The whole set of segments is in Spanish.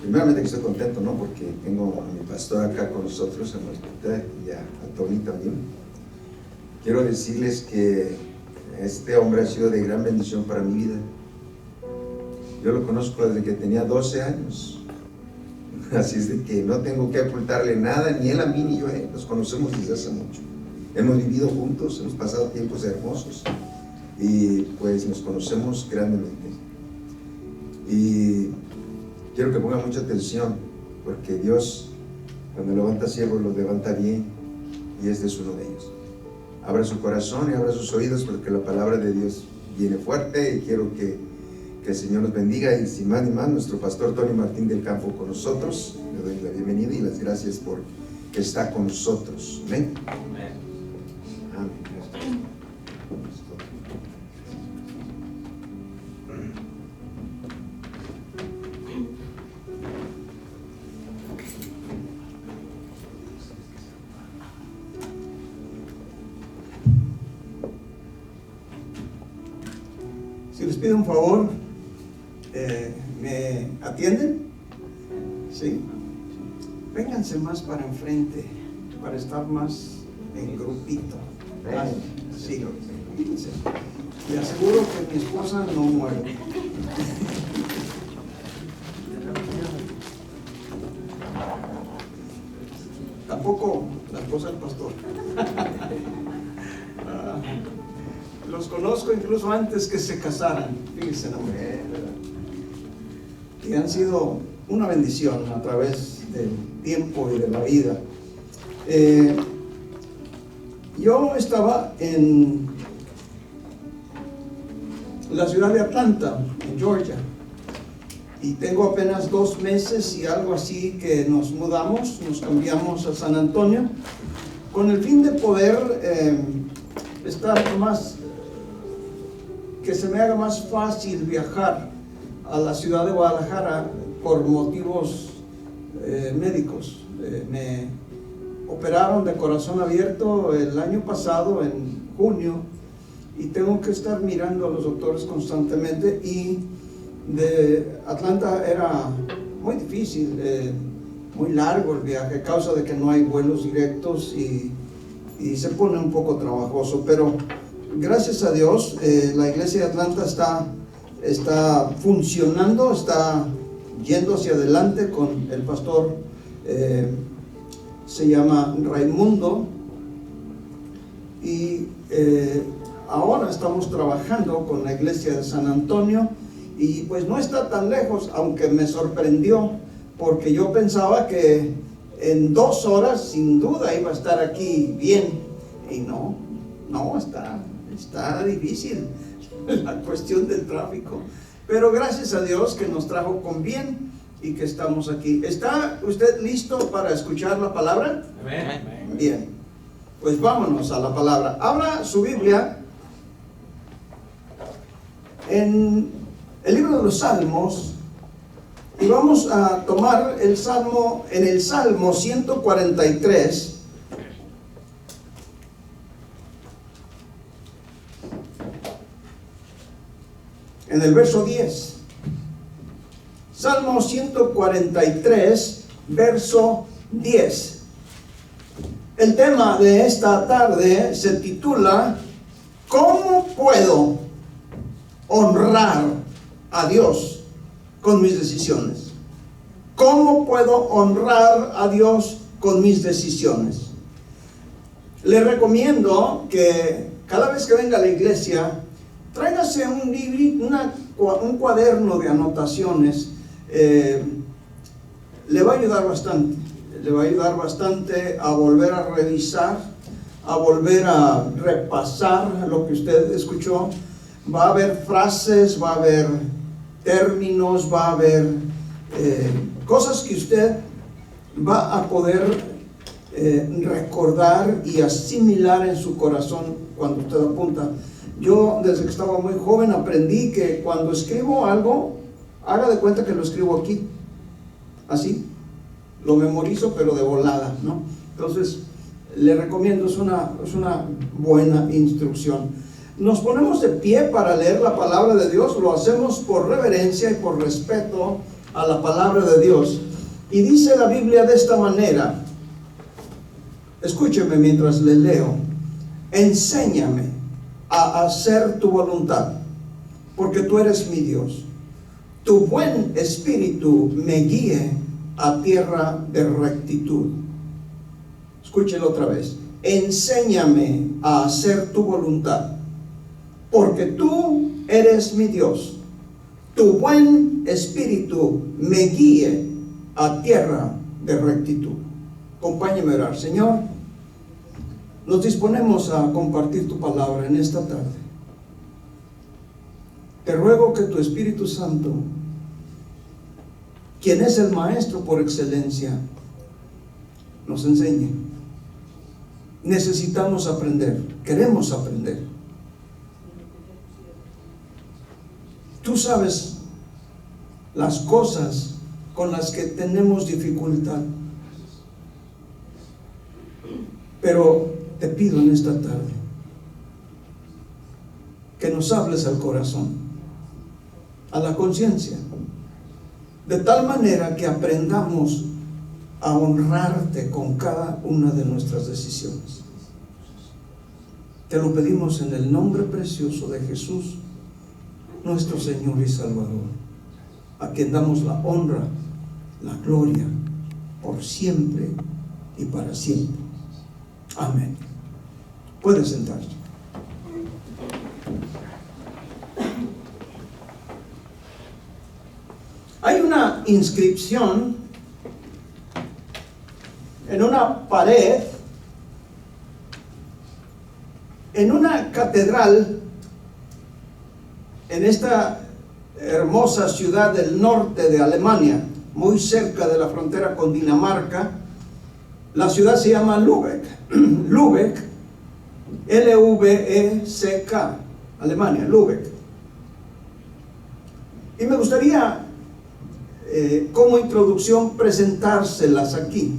Primeramente que estoy contento, ¿no? Porque tengo a mi pastor acá con nosotros en el hospital y a Tony también. Quiero decirles que este hombre ha sido de gran bendición para mi vida. Yo lo conozco desde que tenía 12 años. Así es de que no tengo que ocultarle nada, ni él a mí ni yo a él. Nos conocemos desde hace mucho. Hemos vivido juntos, hemos pasado tiempos hermosos y pues nos conocemos grandemente. Y quiero que pongan mucha atención, porque Dios, cuando levanta siervos, los levanta bien, y este es uno de ellos. Abra su corazón y abra sus oídos, porque la palabra de Dios viene fuerte, y quiero que el Señor nos bendiga. Y sin más ni más, nuestro pastor Tony Martín del Campo con nosotros. Le doy la bienvenida y las gracias por que está con nosotros. Amén. Amén. Amén. Si les pido un favor, ¿me atienden? ¿Sí? Vénganse más para enfrente, para estar más en grupito. Sí, fíjense. Le aseguro que mi esposa no muere. Tampoco la esposa del pastor. Los conozco incluso antes que se casaran, fíjense, ¿no? Y han sido una bendición a través del tiempo y de la vida. Yo estaba en la ciudad de Atlanta, en Georgia, y tengo apenas 2 meses y algo así que nos mudamos, nos cambiamos a San Antonio, con el fin de poder estar más, que se me haga más fácil viajar a la ciudad de Guadalajara por motivos médicos. Me operaron de corazón abierto el año pasado, en junio, y tengo que estar mirando a los doctores constantemente, y de Atlanta era muy difícil, muy largo el viaje a causa de que no hay vuelos directos y se pone un poco trabajoso, pero gracias a Dios la iglesia de Atlanta está funcionando, está yendo hacia adelante con el pastor, se llama Raimundo, y ahora estamos trabajando con la iglesia de San Antonio, y pues no está tan lejos, aunque me sorprendió, porque yo pensaba que en 2 horas sin duda iba a estar aquí bien, y no, está difícil la cuestión del tráfico, pero gracias a Dios que nos trajo con bien y que estamos aquí. ¿Está usted listo para escuchar la palabra? Amén. Bien, pues vámonos a la palabra. Abra su Biblia en el libro de los Salmos, y vamos a tomar el Salmo, en el Salmo 143, en el verso 10. Salmo 143, verso 10. El tema de esta tarde se titula ¿Cómo puedo honrar a Dios con mis decisiones? ¿Cómo puedo honrar a Dios con mis decisiones? Le recomiendo que cada vez que venga a la iglesia, tráigase un libro, un cuaderno de anotaciones. Le va a ayudar bastante a volver a revisar, a volver a repasar lo que usted escuchó. Va a haber frases, va a haber términos, va a haber cosas que usted va a poder recordar y asimilar en su corazón cuando usted apunta. Yo desde que estaba muy joven aprendí que cuando escribo algo, haga de cuenta que lo escribo aquí, así, lo memorizo pero de volada, ¿no? Entonces, le recomiendo, es una buena instrucción. Nos ponemos de pie para leer la palabra de Dios, lo hacemos por reverencia y por respeto a la palabra de Dios. Y dice la Biblia de esta manera, escúcheme mientras le leo: enséñame a hacer tu voluntad, porque tú eres mi Dios. Tu buen espíritu me guíe a tierra de rectitud. Escúchelo otra vez: enséñame a hacer tu voluntad, porque tú eres mi Dios. Tu buen espíritu me guíe a tierra de rectitud. Acompáñeme a orar. Señor, nos disponemos a compartir tu palabra en esta tarde. Te ruego que tu Espíritu Santo, quien es el maestro por excelencia, nos enseñe. Necesitamos aprender, queremos aprender. Tú sabes las cosas con las que tenemos dificultad, pero te pido en esta tarde que nos hables al corazón, a la conciencia, de tal manera que aprendamos a honrarte con cada una de nuestras decisiones. Te lo pedimos en el nombre precioso de Jesús, nuestro Señor y Salvador, a quien damos la honra, la gloria, por siempre y para siempre. Amén. Puede sentarse. Hay una inscripción en una pared, en una catedral, en esta hermosa ciudad del norte de Alemania, muy cerca de la frontera con Dinamarca. La ciudad se llama Lübeck. Lübeck, L-V-E-C-K, Alemania, Lübeck. Y me gustaría, como introducción, presentárselas aquí.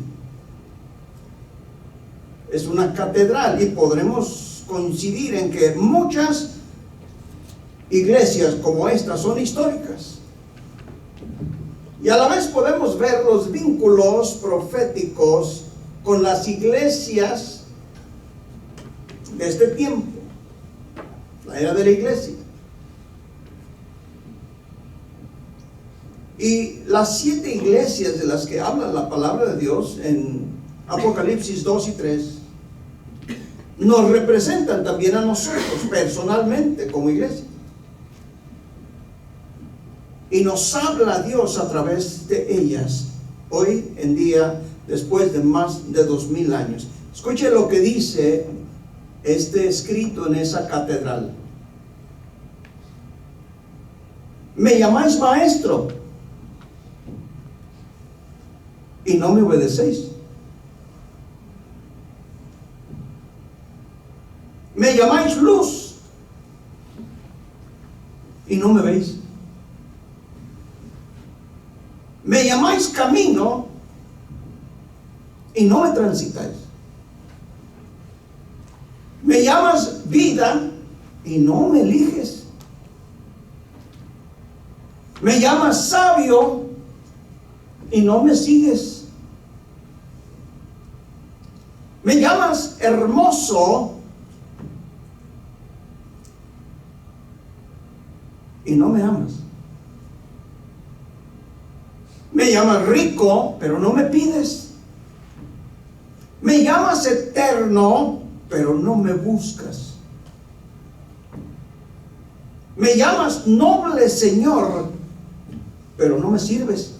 Es una catedral y podremos coincidir en que muchas iglesias como esta son históricas. Y a la vez podemos ver los vínculos proféticos con las iglesias de este tiempo, la era de la iglesia. Y las 7 iglesias de las que habla la palabra de Dios en Apocalipsis 2 y 3 nos representan también a nosotros personalmente como iglesia. Y nos habla Dios a través de ellas hoy en día, después de más de 2000 años. Escuche lo que dice este escrito en esa catedral: me llamáis maestro y no me obedecéis. Me llamáis luz y no me veis. Me llamáis camino y no me transitáis. Me llamas vida y no me eliges. Me llamas sabio y no me sigues. Me llamas hermoso y no me amas. Me llamas rico, pero no me pides. Me llamas eterno, pero no me buscas. Me llamas noble Señor, pero no me sirves.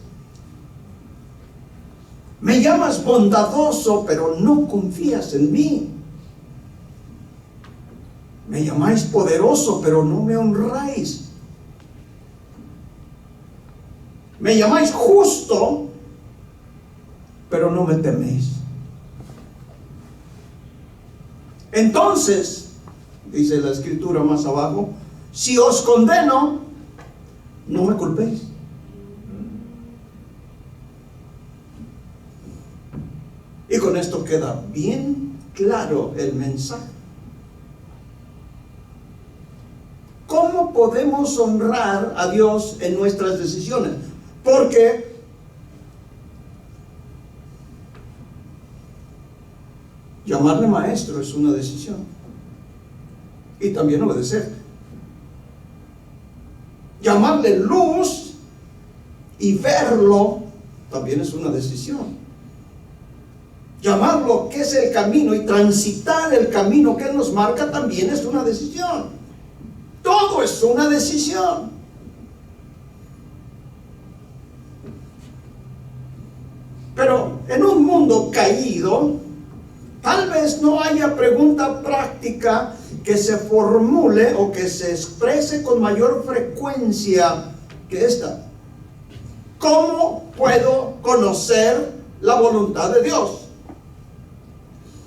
Me llamas bondadoso, pero no confías en mí. Me llamáis poderoso, pero no me honráis. Me llamáis justo, pero no me teméis. Entonces, dice la escritura más abajo, si os condeno, no me culpéis. Y con esto queda bien claro el mensaje. ¿Cómo podemos honrar a Dios en nuestras decisiones? Porque llamarle maestro es una decisión. Y también obedecer. Llamarle luz y verlo también es una decisión. Llamarlo que es el camino y transitar el camino que Él nos marca también es una decisión. Todo es una decisión. Pero en un mundo caído, tal vez no haya pregunta práctica que se formule o que se exprese con mayor frecuencia que esta. ¿Cómo puedo conocer la voluntad de Dios?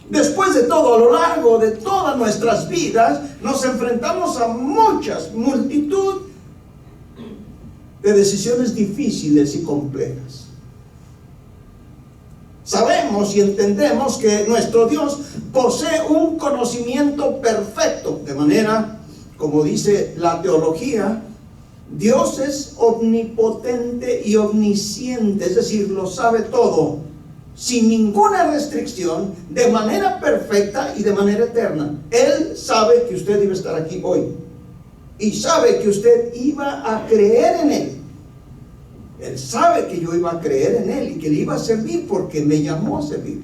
Después de todo, a lo largo de todas nuestras vidas, nos enfrentamos a multitud de decisiones difíciles y complejas. Sabemos y entendemos que nuestro Dios posee un conocimiento perfecto, de manera, como dice la teología, Dios es omnipotente y omnisciente, es decir, lo sabe todo, sin ninguna restricción, de manera perfecta y de manera eterna. Él sabe que usted iba a estar aquí hoy y sabe que usted iba a creer en Él. Él sabe que yo iba a creer en Él y que le iba a servir porque me llamó a servir.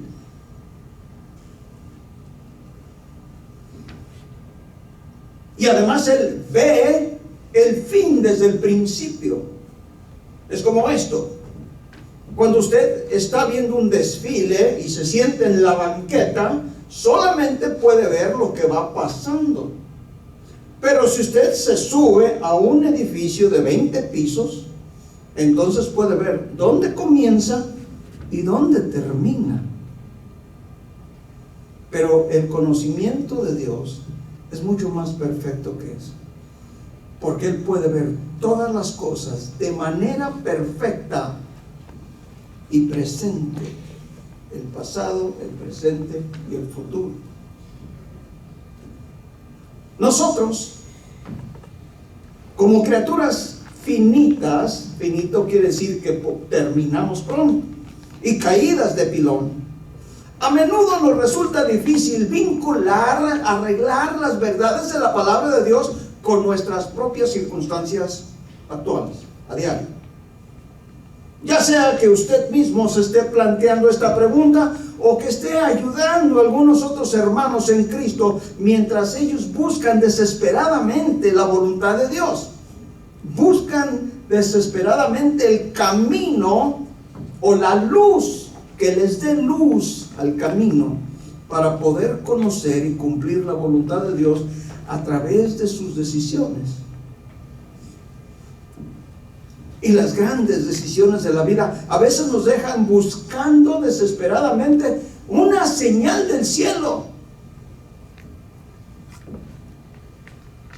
Y además Él ve el fin desde el principio. Es como esto. Cuando usted está viendo un desfile y se siente en la banqueta, solamente puede ver lo que va pasando. Pero si usted se sube a un edificio de 20 pisos, entonces puede ver dónde comienza y dónde termina. Pero el conocimiento de Dios es mucho más perfecto que eso, porque Él puede ver todas las cosas de manera perfecta y presente, el pasado, el presente y el futuro. Nosotros, como criaturas finitas, finito quiere decir que terminamos pronto, y caídas de pilón, a menudo nos resulta difícil vincular, arreglar las verdades de la palabra de Dios con nuestras propias circunstancias actuales, a diario. Ya sea que usted mismo se esté planteando esta pregunta o que esté ayudando a algunos otros hermanos en Cristo mientras ellos buscan desesperadamente la voluntad de Dios. Buscan desesperadamente el camino o la luz que les dé luz al camino para poder conocer y cumplir la voluntad de Dios a través de sus decisiones. Y las grandes decisiones de la vida a veces nos dejan buscando desesperadamente una señal del cielo.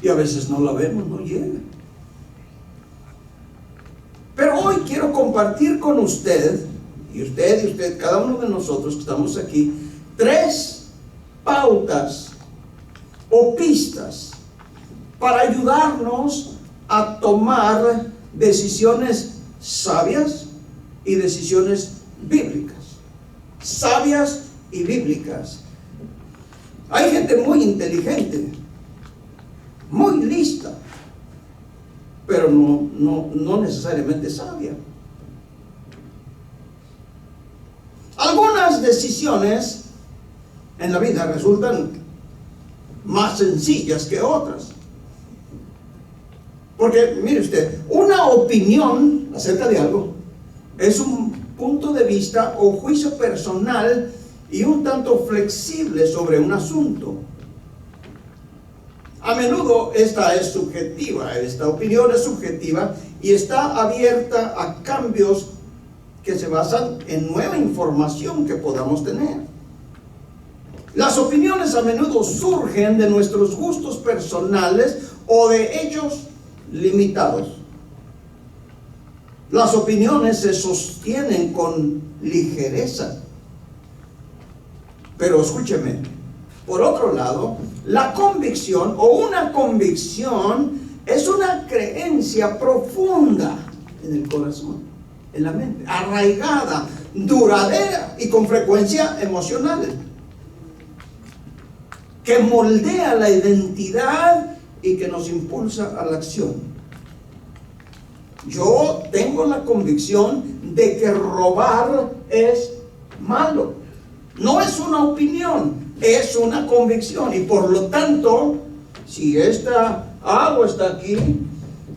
Y a veces no la vemos, no llega. Pero hoy quiero compartir con usted, cada uno de nosotros que estamos aquí, 3 pautas o pistas para ayudarnos a tomar decisiones sabias y decisiones bíblicas. Sabias y bíblicas. Hay gente muy inteligente, muy lista, pero no necesariamente sabia. Algunas decisiones en la vida resultan más sencillas que otras. Porque, mire usted, una opinión acerca de algo es un punto de vista o juicio personal y un tanto flexible sobre un asunto. A menudo esta es subjetiva, esta opinión es subjetiva y está abierta a cambios que se basan en nueva información que podamos tener. Las opiniones a menudo surgen de nuestros gustos personales o de hechos limitados. Las opiniones se sostienen con ligereza. Pero escúcheme, por otro lado, la convicción o una convicción es una creencia profunda en el corazón. en la mente, arraigada, duradera y con frecuencia emocional, que moldea la identidad y que nos impulsa a la acción. Yo tengo la convicción de que robar es malo. No es una opinión, es una convicción. Y por lo tanto, si esta agua está aquí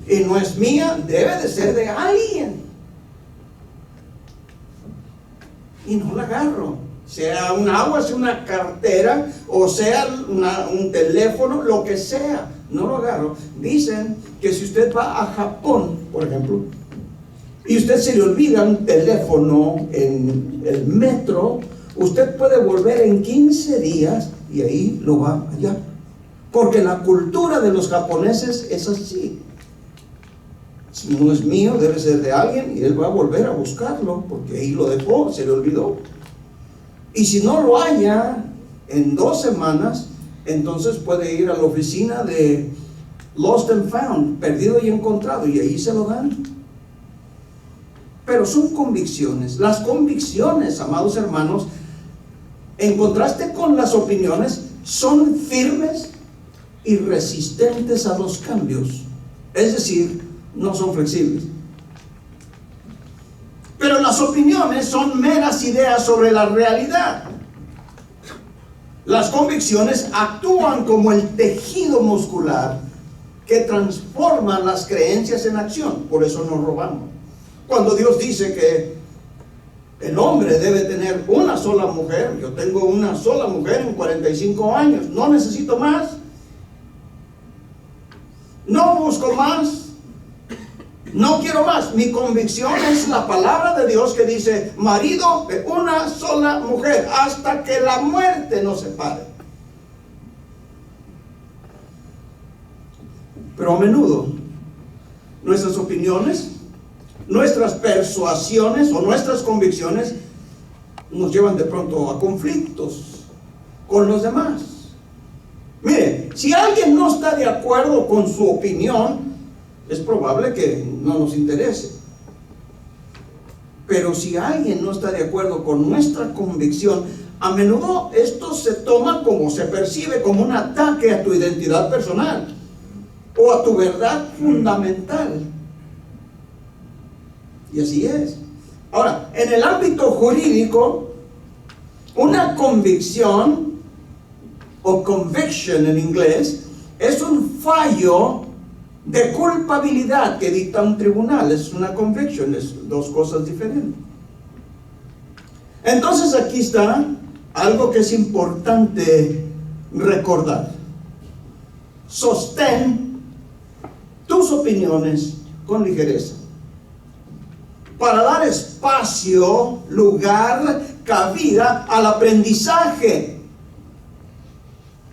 y no es mía, debe de ser de alguien. Y no la agarro. Sea un agua, sea una cartera, o sea un teléfono, lo que sea, no lo agarro. Dicen que si usted va a Japón, por ejemplo, y usted se le olvida un teléfono en el metro, usted puede volver en 15 días y ahí lo va a hallar. Porque la cultura de los japoneses es así. Si no es mío, debe ser de alguien, y él va a volver a buscarlo, porque ahí lo dejó, se le olvidó. Y si no lo halla en 2 semanas, entonces puede ir a la oficina de Lost and Found, perdido y encontrado, y ahí se lo dan. Pero son convicciones. Las convicciones, amados hermanos, en contraste con las opiniones, son firmes y resistentes a los cambios. Es decir, no son flexibles. Pero las opiniones son meras ideas sobre la realidad. Las convicciones actúan como el tejido muscular que transforma las creencias en acción. Por eso nos robamos. Cuando Dios dice que el hombre debe tener una sola mujer, yo tengo una sola mujer en 45 años, no necesito más, no busco más, no quiero más. Mi convicción es la palabra de Dios que dice: marido de una sola mujer hasta que la muerte nos separe. Pero a menudo nuestras opiniones, nuestras persuasiones o nuestras convicciones nos llevan de pronto a conflictos con los demás. Mire, si alguien no está de acuerdo con su opinión, es probable que no nos interese. Pero si alguien no está de acuerdo con nuestra convicción, a menudo esto se toma como se percibe como un ataque a tu identidad personal o a tu verdad fundamental. Y así es. Ahora, en el ámbito jurídico, una convicción, o conviction en inglés, es un fallo de culpabilidad que dicta un tribunal. Es una conviction, es 2 cosas diferentes. Entonces aquí está algo que es importante recordar. Sostén tus opiniones con ligereza, para dar espacio, lugar, cabida al aprendizaje.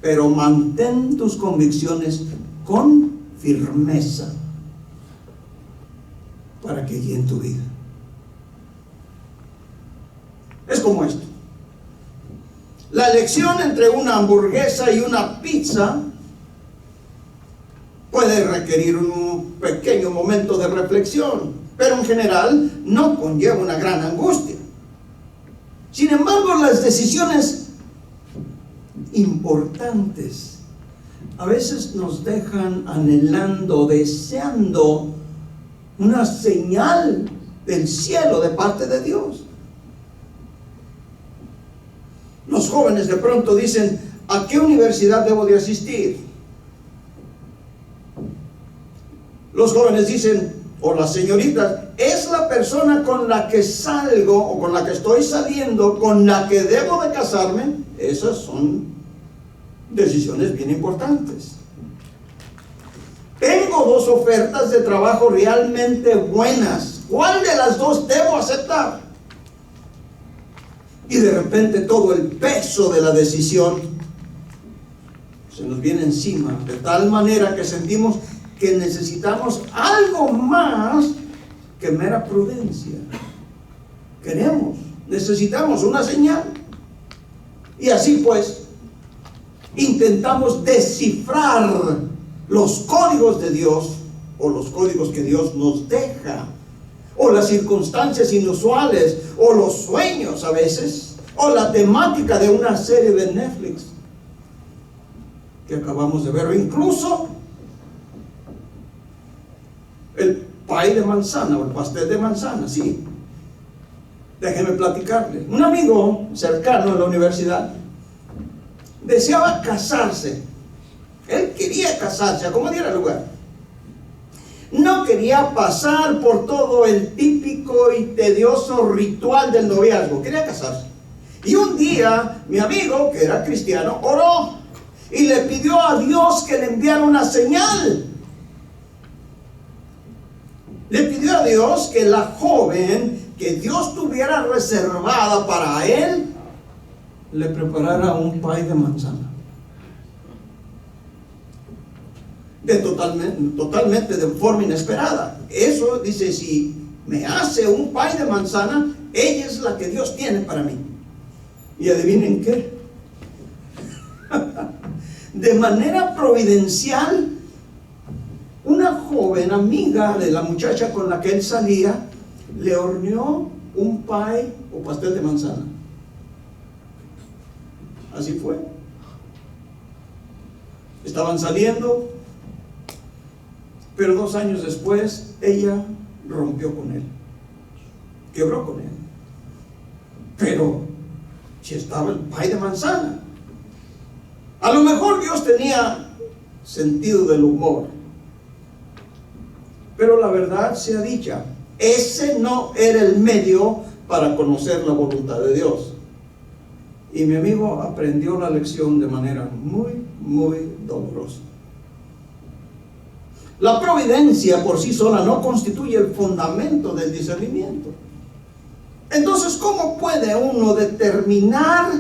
Pero mantén tus convicciones con firmeza para que guíen tu vida. Es como esto: la elección entre una hamburguesa y una pizza puede requerir un pequeño momento de reflexión, pero en general no conlleva una gran angustia. Sin embargo, las decisiones importantes a veces nos dejan anhelando, deseando una señal del cielo de parte de Dios. Los jóvenes de pronto dicen: ¿a qué universidad debo de asistir? Los jóvenes dicen, o las señoritas: ¿es la persona con la que salgo o con la que estoy saliendo con la que debo de casarme? Esas son decisiones bien importantes. Tengo 2 ofertas de trabajo realmente buenas. ¿Cuál de las 2 debo aceptar? Y de repente todo el peso de la decisión se nos viene encima, de tal manera que sentimos que necesitamos algo más que mera prudencia. Necesitamos una señal. Y así pues, intentamos descifrar los códigos de Dios, o los códigos que Dios nos deja, o las circunstancias inusuales, o los sueños a veces, o la temática de una serie de Netflix que acabamos de ver, o incluso el pie de manzana o el pastel de manzana, sí. Déjeme platicarle. Un amigo cercano en la universidad deseaba casarse. Él quería casarse, a como diera lugar. No quería pasar por todo el típico y tedioso ritual del noviazgo. Quería casarse. Y un día, mi amigo, que era cristiano, oró y le pidió a Dios que le enviara una señal. Le pidió a Dios que la joven que Dios tuviera reservada para él, le preparara un pie de manzana. Totalmente de forma inesperada. Eso dice, si me hace un pie de manzana, ella es la que Dios tiene para mí. Y adivinen qué. De manera providencial, una joven amiga de la muchacha con la que él salía, le horneó un pie o pastel de manzana. Así fue. Estaban saliendo, pero 2 años después ella rompió con él, quebró con él. Pero si estaba el pie de manzana, a lo mejor Dios tenía sentido del humor, pero la verdad sea dicha, ese no era el medio para conocer la voluntad de Dios. Y mi amigo aprendió la lección de manera muy, muy dolorosa. La providencia por sí sola no constituye el fundamento del discernimiento. Entonces, ¿cómo puede uno determinar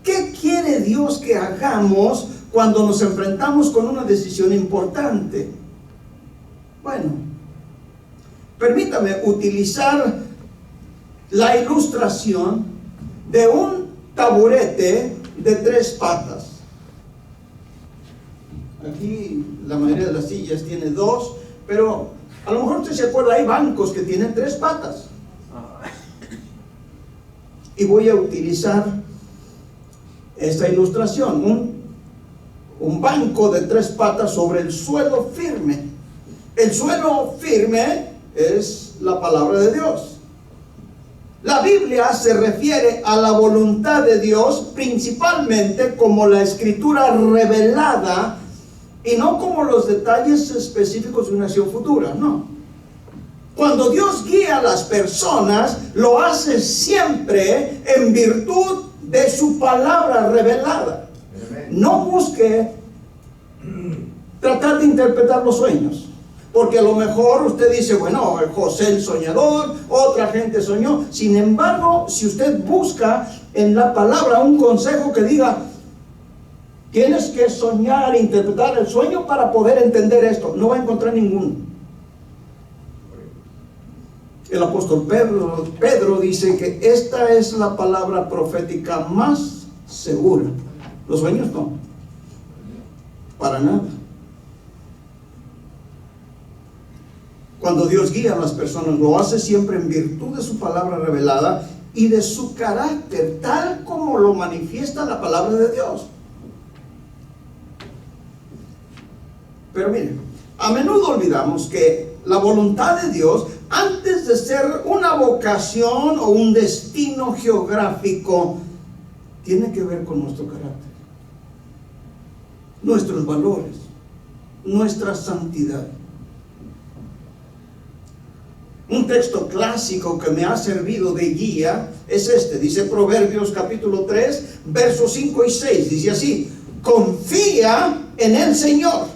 qué quiere Dios que hagamos cuando nos enfrentamos con una decisión importante? Bueno, permítame utilizar la ilustración de un taburete de 3 patas. Aquí la mayoría de las sillas tiene 2, pero a lo mejor usted se acuerda, hay bancos que tienen 3 patas. Y voy a utilizar esta ilustración, un banco de 3 patas sobre el suelo firme. El suelo firme es la palabra de Dios. La Biblia se refiere a la voluntad de Dios principalmente como la escritura revelada y no como los detalles específicos de una acción futura, no. Cuando Dios guía a las personas, lo hace siempre en virtud de su palabra revelada. No busque tratar de interpretar los sueños, porque a lo mejor usted dice, bueno, José el soñador, otra gente soñó. Sin embargo, si usted busca en la palabra un consejo que diga, tienes que soñar e interpretar el sueño para poder entender esto, no va a encontrar ninguno. El apóstol Pedro dice que esta es la palabra profética más segura. Los sueños no, para nada. Cuando Dios guía a las personas, lo hace siempre en virtud de su palabra revelada y de su carácter, tal como lo manifiesta la palabra de Dios. Pero miren, a menudo olvidamos que la voluntad de Dios, antes de ser una vocación o un destino geográfico, tiene que ver con nuestro carácter, nuestros valores, nuestra santidad. Un texto clásico que me ha servido de guía es este, dice Proverbios capítulo 3, versos 5 y 6, dice así: confía en el Señor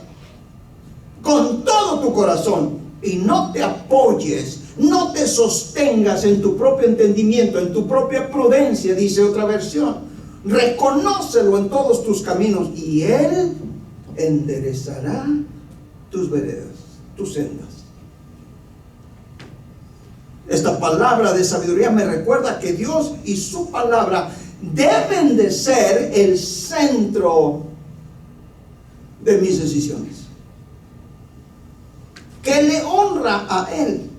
con todo tu corazón y no te apoyes, no te sostengas en tu propio entendimiento, en tu propia prudencia, dice otra versión. Reconócelo en todos tus caminos y Él enderezará tus veredas, tus sendas. Esta palabra de sabiduría me recuerda que Dios y su palabra deben de ser el centro de mis decisiones, que le honra a Él.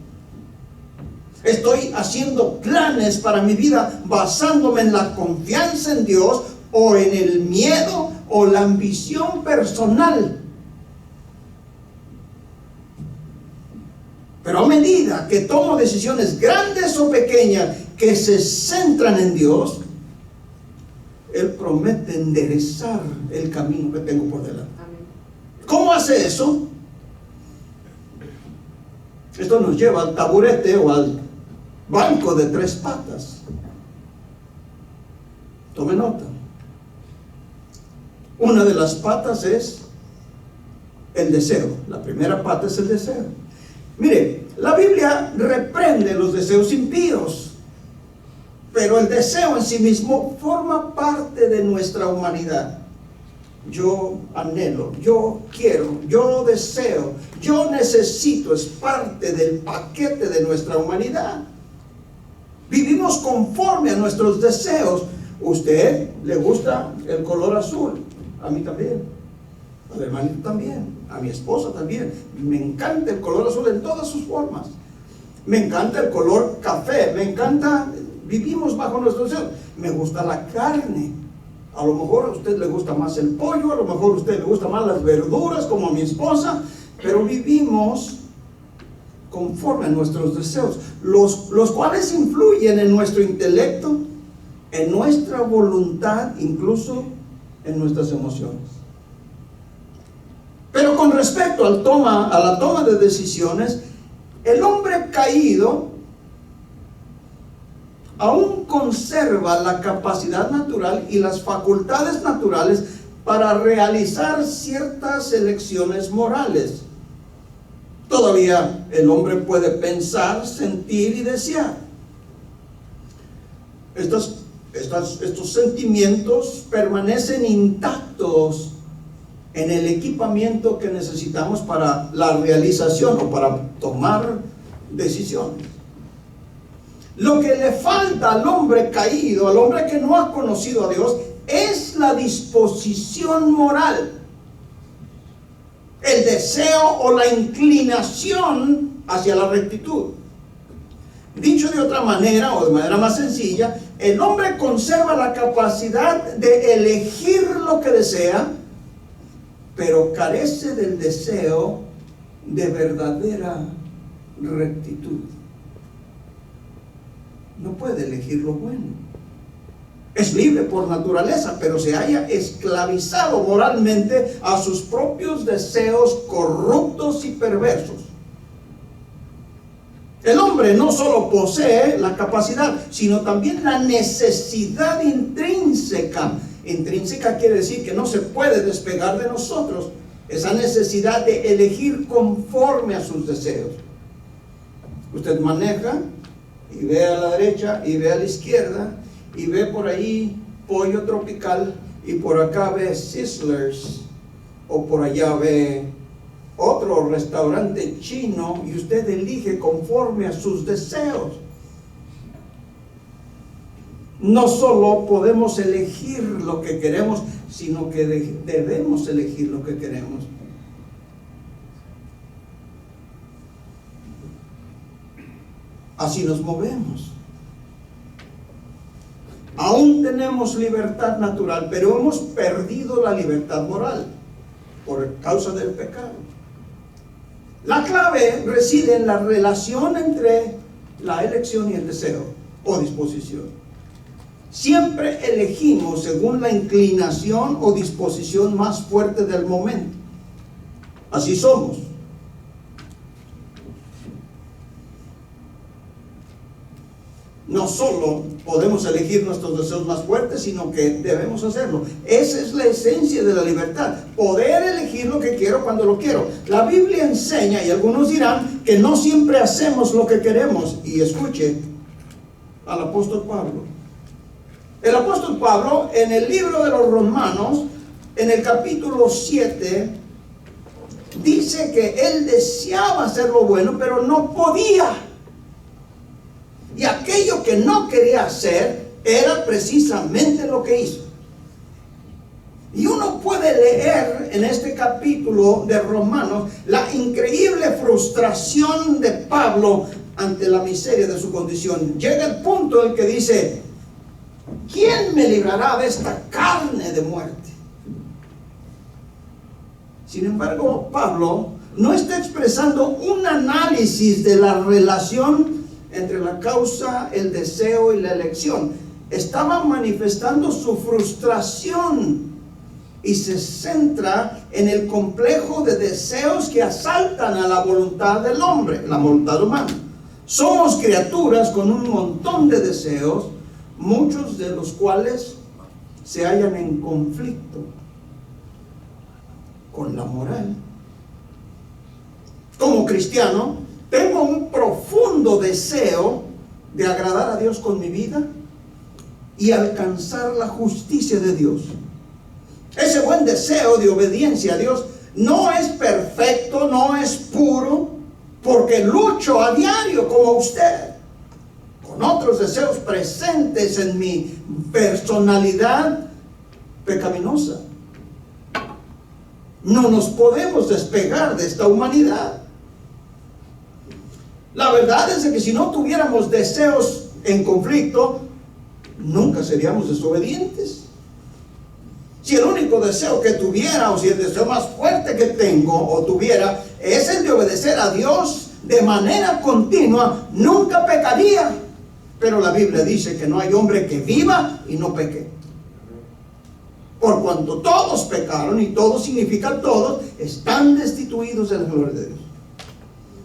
Estoy haciendo planes para mi vida basándome en la confianza en Dios o en el miedo o la ambición personal. Pero a medida que tomo decisiones grandes o pequeñas que se centran en Dios, Él promete enderezar el camino que tengo por delante. ¿Cómo hace eso? Esto nos lleva al taburete o al banco de 3 patas. Tome nota. Una de las patas es el deseo. La primera pata es el deseo. Mire, la Biblia reprende los deseos impíos, pero el deseo en sí mismo forma parte de nuestra humanidad. Yo anhelo, yo quiero, yo deseo, yo necesito, es parte del paquete de nuestra humanidad. Vivimos conforme a nuestros deseos. ¿Usted le gusta el color azul? A mí también. Al hermanito también, a mi esposa también. Me encanta el color azul en todas sus formas. Me encanta el color café, me encanta, vivimos bajo nuestros deseos. Me gusta la carne. A lo mejor a usted le gusta más el pollo, a lo mejor a usted le gusta más las verduras, como a mi esposa, pero vivimos conforme a nuestros deseos, los cuales influyen en nuestro intelecto, en nuestra voluntad, incluso en nuestras emociones. Pero con respecto a la toma de decisiones, el hombre caído aún conserva la capacidad natural y las facultades naturales para realizar ciertas elecciones morales. Todavía el hombre puede pensar, sentir y desear. Estos sentimientos permanecen intactos en el equipamiento que necesitamos para la realización o para tomar decisiones. Lo que le falta al hombre caído, al hombre que no ha conocido a Dios, es la disposición moral, el deseo o la inclinación hacia la rectitud. Dicho de otra manera o de manera más sencilla, el hombre conserva la capacidad de elegir lo que desea, pero carece del deseo de verdadera rectitud. No puede elegir lo bueno. Es libre por naturaleza, pero se halla esclavizado moralmente a sus propios deseos corruptos y perversos. El hombre no solo posee la capacidad, sino también la necesidad intrínseca. Intrínseca quiere decir que no se puede despegar de nosotros. Esa necesidad de elegir conforme a sus deseos. Usted maneja y ve a la derecha y ve a la izquierda y ve por ahí pollo tropical y por acá ve Sizzlers o por allá ve otro restaurante chino y usted elige conforme a sus deseos. No solo podemos elegir lo que queremos, sino que debemos elegir lo que queremos. Así nos movemos. Aún tenemos libertad natural, pero hemos perdido la libertad moral por causa del pecado. La clave reside en la relación entre la elección y el deseo o disposición. Siempre elegimos según la inclinación o disposición más fuerte del momento. Así somos. No solo podemos elegir nuestros deseos más fuertes, sino que debemos hacerlo. Esa es la esencia de la libertad. Poder elegir lo que quiero cuando lo quiero. La Biblia enseña, y algunos dirán, que no siempre hacemos lo que queremos. Y escuche al apóstol Pablo. El apóstol Pablo, en el libro de los Romanos, en el capítulo 7, dice que él deseaba hacer lo bueno, pero no podía. Y aquello que no quería hacer era precisamente lo que hizo. Y uno puede leer en este capítulo de Romanos la increíble frustración de Pablo ante la miseria de su condición. Llega el punto en que dice: ¿quién me librará de esta carne de muerte? Sin embargo, Pablo no está expresando un análisis de la relación entre la causa, el deseo y la elección. Estaba manifestando su frustración y se centra en el complejo de deseos que asaltan a la voluntad del hombre, la voluntad humana. Somos criaturas con un montón de deseos, muchos de los cuales se hallan en conflicto con la moral. Como cristiano, tengo un profundo deseo de agradar a Dios con mi vida y alcanzar la justicia de Dios. Ese buen deseo de obediencia a Dios no es perfecto, no es puro, porque lucho a diario como usted, con otros deseos presentes en mi personalidad pecaminosa. No nos podemos despegar de esta humanidad. La verdad es que si no tuviéramos deseos en conflicto, nunca seríamos desobedientes. Si el único deseo que tuviera, o si el deseo más fuerte que tengo o tuviera, es el de obedecer a Dios de manera continua, nunca pecaría. Pero la Biblia dice que no hay hombre que viva y no peque. Por cuanto todos pecaron, y todos significa todos, están destituidos de la gloria de Dios.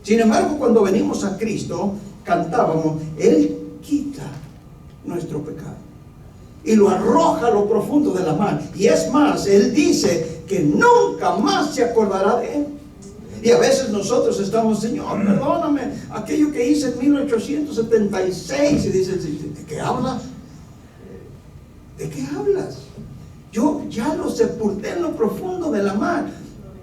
Sin embargo, cuando venimos a Cristo, cantábamos: Él quita nuestro pecado y lo arroja a lo profundo de la mar. Y es más, Él dice que nunca más se acordará de Él. Y a veces nosotros estamos: Señor, perdóname aquello que hice en 1876. Y dice: ¿de qué hablas? ¿De qué hablas? Yo ya lo sepulté en lo profundo de la mar.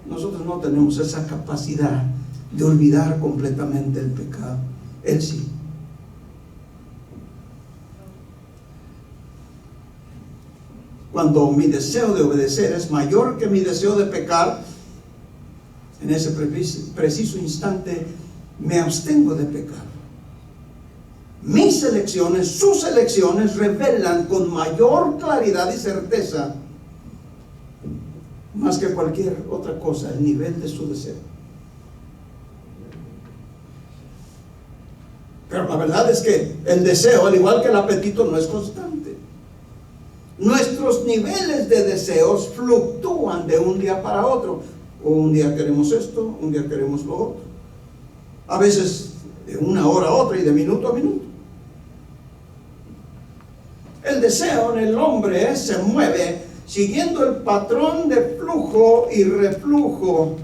Nosotros no tenemos esa capacidad de olvidar completamente el pecado. Él sí. Cuando mi deseo de obedecer es mayor que mi deseo de pecar, en ese preciso instante me abstengo de pecar. Mis elecciones, sus elecciones, revelan con mayor claridad y certeza, más que cualquier otra cosa, el nivel de su deseo. Pero la verdad es que el deseo, al igual que el apetito, no es constante. Nuestros niveles de deseos fluctúan de un día para otro. Un día queremos esto, un día queremos lo otro. A veces de una hora a otra y de minuto a minuto. El deseo en el hombre se mueve siguiendo el patrón de flujo y reflujo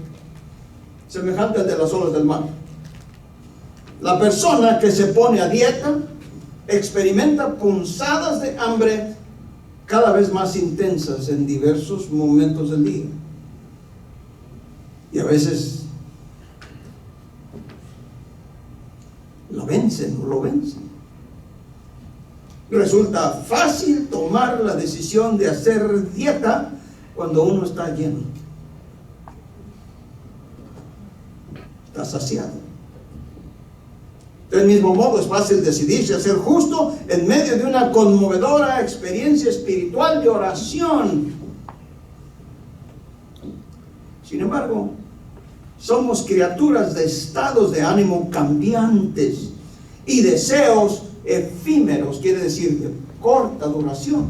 semejante al de las olas del mar. La persona que se pone a dieta experimenta punzadas de hambre cada vez más intensas en diversos momentos del día. Y a veces lo vencen o lo vencen. Resulta fácil tomar la decisión de hacer dieta cuando uno está lleno, está saciado. Del mismo modo, es fácil decidirse a ser justo en medio de una conmovedora experiencia espiritual de oración. Sin embargo, somos criaturas de estados de ánimo cambiantes y deseos efímeros, quiere decir de corta duración,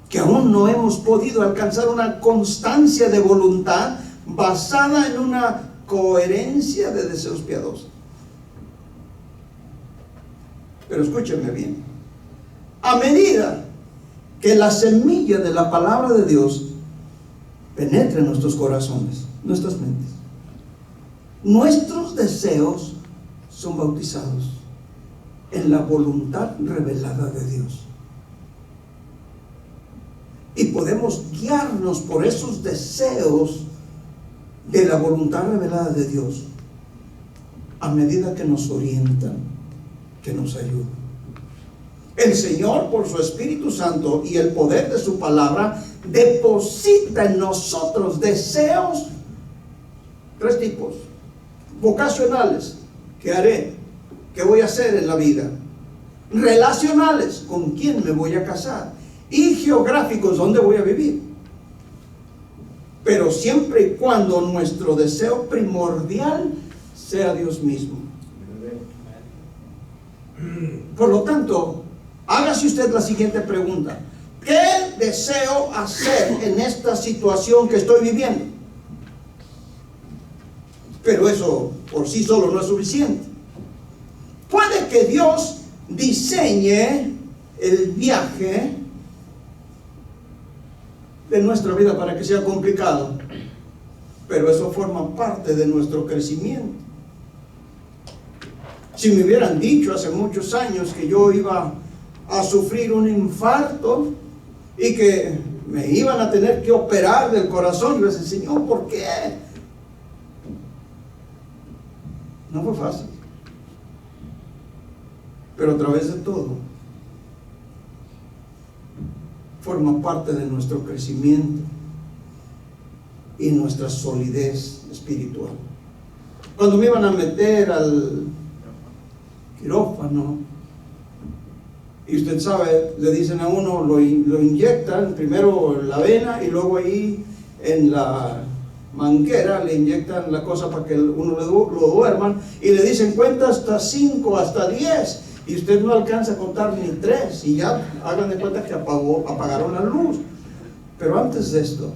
que aún no hemos podido alcanzar una constancia de voluntad basada en una coherencia de deseos piadosos. Pero escúchenme bien: a medida que la semilla de la palabra de Dios penetra en nuestros corazones, nuestras mentes, nuestros deseos son bautizados en la voluntad revelada de Dios. Y podemos guiarnos por esos deseos de la voluntad revelada de Dios a medida que nos orientan, que nos ayudan. El Señor, por su Espíritu Santo y el poder de su palabra, deposita en nosotros deseos, tres tipos: vocacionales, ¿qué haré? ¿Qué voy a hacer en la vida? Relacionales, ¿con quién me voy a casar? Y geográficos, ¿dónde voy a vivir? Pero siempre y cuando nuestro deseo primordial sea Dios mismo. Por lo tanto, hágase usted la siguiente pregunta: ¿qué deseo hacer en esta situación que estoy viviendo? Pero eso por sí solo no es suficiente. Puede que Dios diseñe el viaje de nuestra vida para que sea complicado, pero eso forma parte de nuestro crecimiento. Si me hubieran dicho hace muchos años que yo iba a sufrir un infarto y que me iban a tener que operar del corazón, yo decía: Señor, ¿por qué? No fue fácil, pero a través de todo forma parte de nuestro crecimiento y nuestra solidez espiritual. Cuando me iban a meter al quirófano, y usted sabe, le dicen a uno, lo inyectan primero en la vena y luego ahí en la manguera le inyectan la cosa para que uno lo duerman, y le dicen: cuenta hasta 5, hasta 10, y usted no alcanza a contar ni 3, y ya hagan de cuenta que apagaron la luz. Pero antes de esto,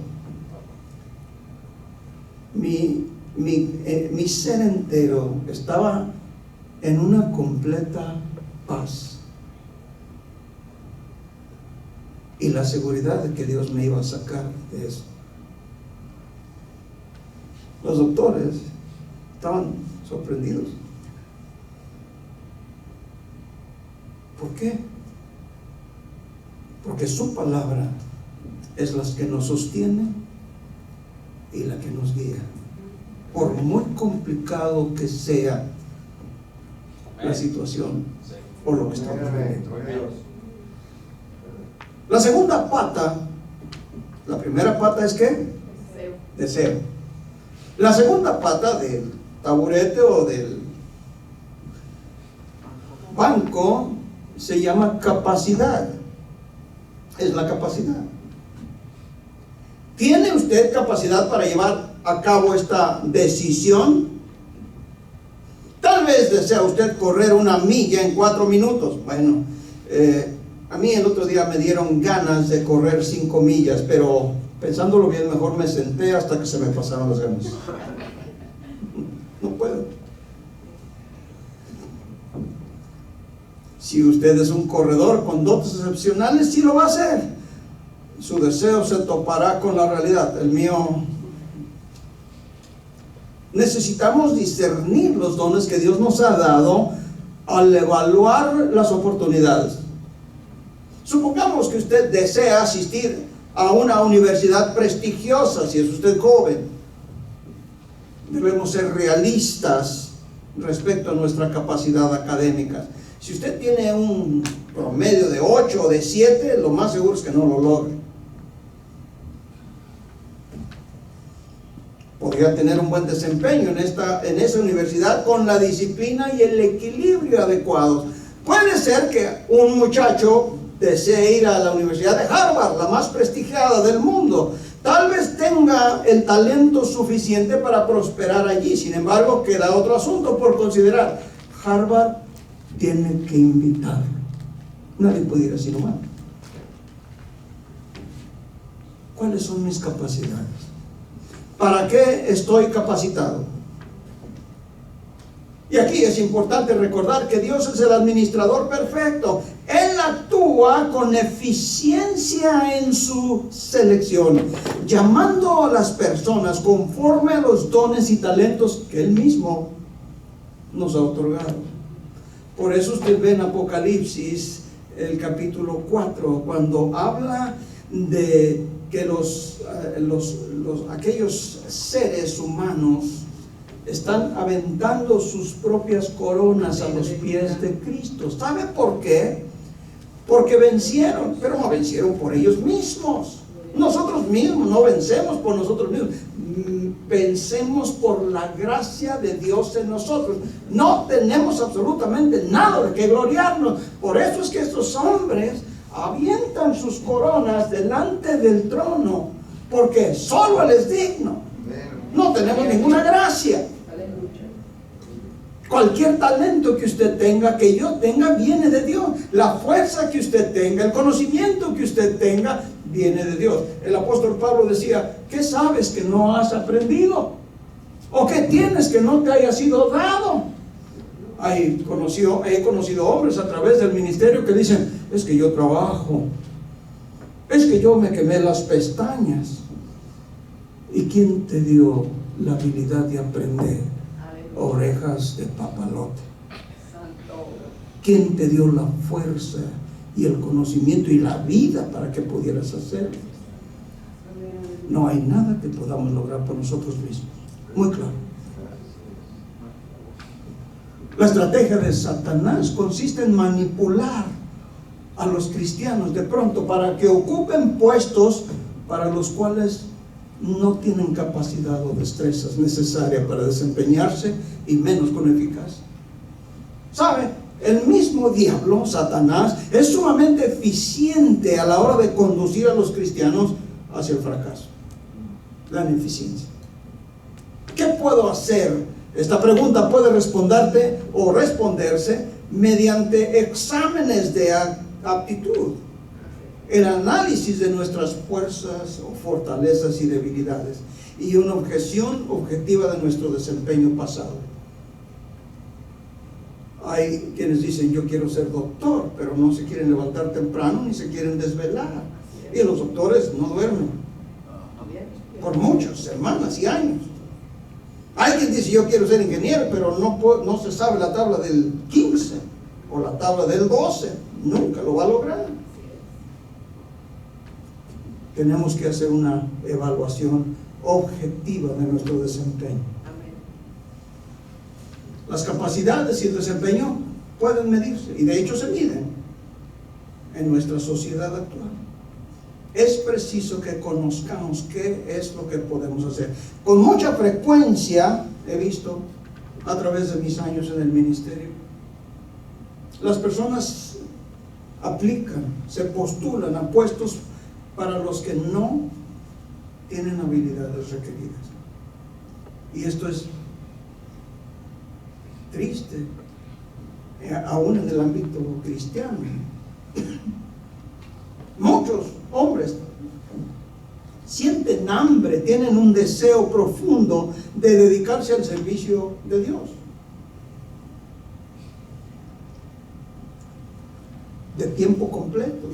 mi ser entero estaba en una completa paz y la seguridad de que Dios me iba a sacar de eso. Los doctores estaban sorprendidos. ¿Por qué? Porque su palabra es la que nos sostiene y la que nos guía, por muy complicado que sea la situación o lo que estamos viviendo. La segunda pata, la primera pata es ¿qué? Deseo. La segunda pata del taburete o del banco se llama capacidad. Es la capacidad. ¿Tiene usted capacidad para llevar a cabo esta decisión? Tal vez desea usted correr 1 milla en 4 minutos. Bueno, a mí el otro día me dieron ganas de correr 5 millas, pero pensándolo bien, mejor me senté hasta que se me pasaron las ganas. No puedo. Si usted es un corredor con dotes excepcionales, sí lo va a hacer. Su deseo se topará con la realidad. El mío. Necesitamos discernir los dones que Dios nos ha dado al evaluar las oportunidades. Supongamos que usted desea asistir a una universidad prestigiosa, si es usted joven. Debemos ser realistas respecto a nuestra capacidad académica. Si usted tiene un promedio de 8 o de 7, lo más seguro es que no lo logre. Podría tener un buen desempeño en esa universidad con la disciplina y el equilibrio adecuados. Puede ser que un muchacho desee ir a la Universidad de Harvard, la más prestigiada del mundo. Tal vez tenga el talento suficiente para prosperar allí. Sin embargo, queda otro asunto por considerar. Harvard tiene que invitarlo. Nadie puede ir así nomás. ¿Cuáles son mis capacidades? ¿Para qué estoy capacitado? Y aquí es importante recordar que Dios es el administrador perfecto. Él actúa con eficiencia en su selección, llamando a las personas conforme a los dones y talentos que Él mismo nos ha otorgado. Por eso usted ve en Apocalipsis el capítulo 4, cuando habla de que aquellos seres humanos están aventando sus propias coronas a los pies de Cristo. ¿Sabe por qué? Porque vencieron, pero no vencieron por ellos mismos. Nosotros mismos no vencemos por nosotros mismos. Pensemos por la gracia de Dios en nosotros. No tenemos absolutamente nada de que gloriarnos. Por eso es que estos hombres avientan sus coronas delante del trono, porque solo Él es digno. No tenemos ninguna gracia. Cualquier talento que usted tenga, que yo tenga, viene de Dios. La fuerza que usted tenga, el conocimiento que usted tenga, viene de Dios. El apóstol Pablo decía: ¿qué sabes que no has aprendido? ¿O qué tienes que no te haya sido dado? He conocido hombres a través del ministerio que dicen: es que yo trabajo, es que yo me quemé las pestañas. ¿Y quién te dio la habilidad de aprender? Orejas de papalote. ¿Quién te dio la fuerza y el conocimiento y la vida para que pudieras hacerlo? No hay nada que podamos lograr por nosotros mismos. Muy claro. La estrategia de Satanás consiste en manipular a los cristianos de pronto para que ocupen puestos para los cuales no tienen capacidad o destrezas necesarias para desempeñarse, y menos con eficacia. ¿Sabe? El mismo diablo, Satanás, es sumamente eficiente a la hora de conducir a los cristianos hacia el fracaso, la ineficiencia. ¿Qué puedo hacer? Esta pregunta puede responderse mediante exámenes de aptitud, el análisis de nuestras fuerzas o fortalezas y debilidades, y una objeción objetiva de nuestro desempeño pasado. Hay quienes dicen: yo quiero ser doctor, pero no se quieren levantar temprano ni se quieren desvelar. Y los doctores no duermen por muchas semanas y años. Hay quien dice: yo quiero ser ingeniero, pero no se sabe la tabla del 15 o la tabla del 12. Nunca lo va a lograr. Tenemos que hacer una evaluación objetiva de nuestro desempeño. Las capacidades y el desempeño pueden medirse, y de hecho se miden en nuestra sociedad actual. Es preciso que conozcamos qué es lo que podemos hacer. Con mucha frecuencia he visto, a través de mis años en el ministerio, las personas aplican, se postulan a puestos para los que no tienen habilidades requeridas. Y esto es triste, aún en el ámbito cristiano. Muchos hombres sienten hambre, tienen un deseo profundo de dedicarse al servicio de Dios, de tiempo completo.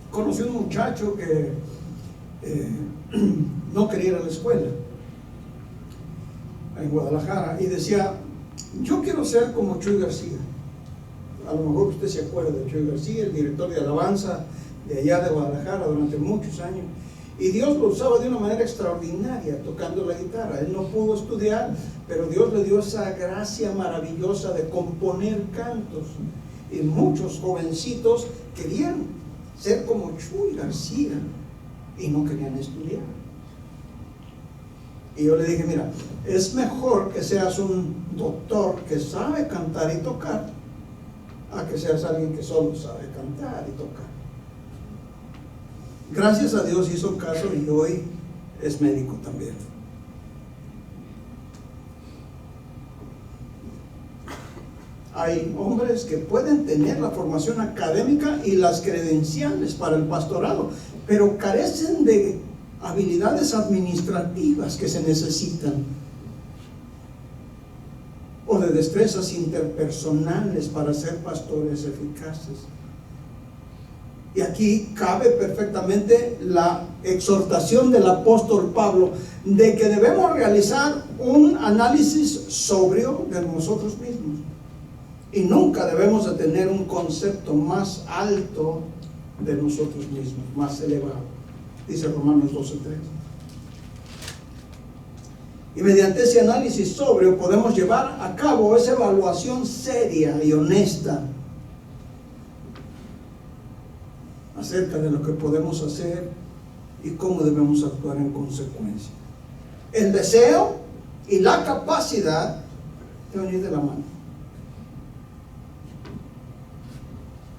Conocí un muchacho que no quería ir a la escuela en Guadalajara y decía: yo quiero ser como Chuy García. A lo mejor usted se acuerda de Chuy García, el director de alabanza de allá de Guadalajara durante muchos años, y Dios lo usaba de una manera extraordinaria tocando la guitarra. Él no pudo estudiar, pero Dios le dio esa gracia maravillosa de componer cantos, y muchos jovencitos querían ser como Chuy García y no querían estudiar. Y yo le dije: mira, es mejor que seas un doctor que sabe cantar y tocar, a que seas alguien que solo sabe cantar y tocar. Gracias a Dios hizo caso y hoy es médico también. Hay hombres que pueden tener la formación académica y las credenciales para el pastorado, pero carecen de habilidades administrativas que se necesitan, o de destrezas interpersonales para ser pastores eficaces. Y aquí cabe perfectamente la exhortación del apóstol Pablo de que debemos realizar un análisis sobrio de nosotros mismos, y nunca debemos de tener un concepto más alto de nosotros mismos, más elevado. Dice Romanos 12:3. Y mediante ese análisis sobrio podemos llevar a cabo esa evaluación seria y honesta acerca de lo que podemos hacer y cómo debemos actuar en consecuencia. el deseo y la capacidad de venir de la mano.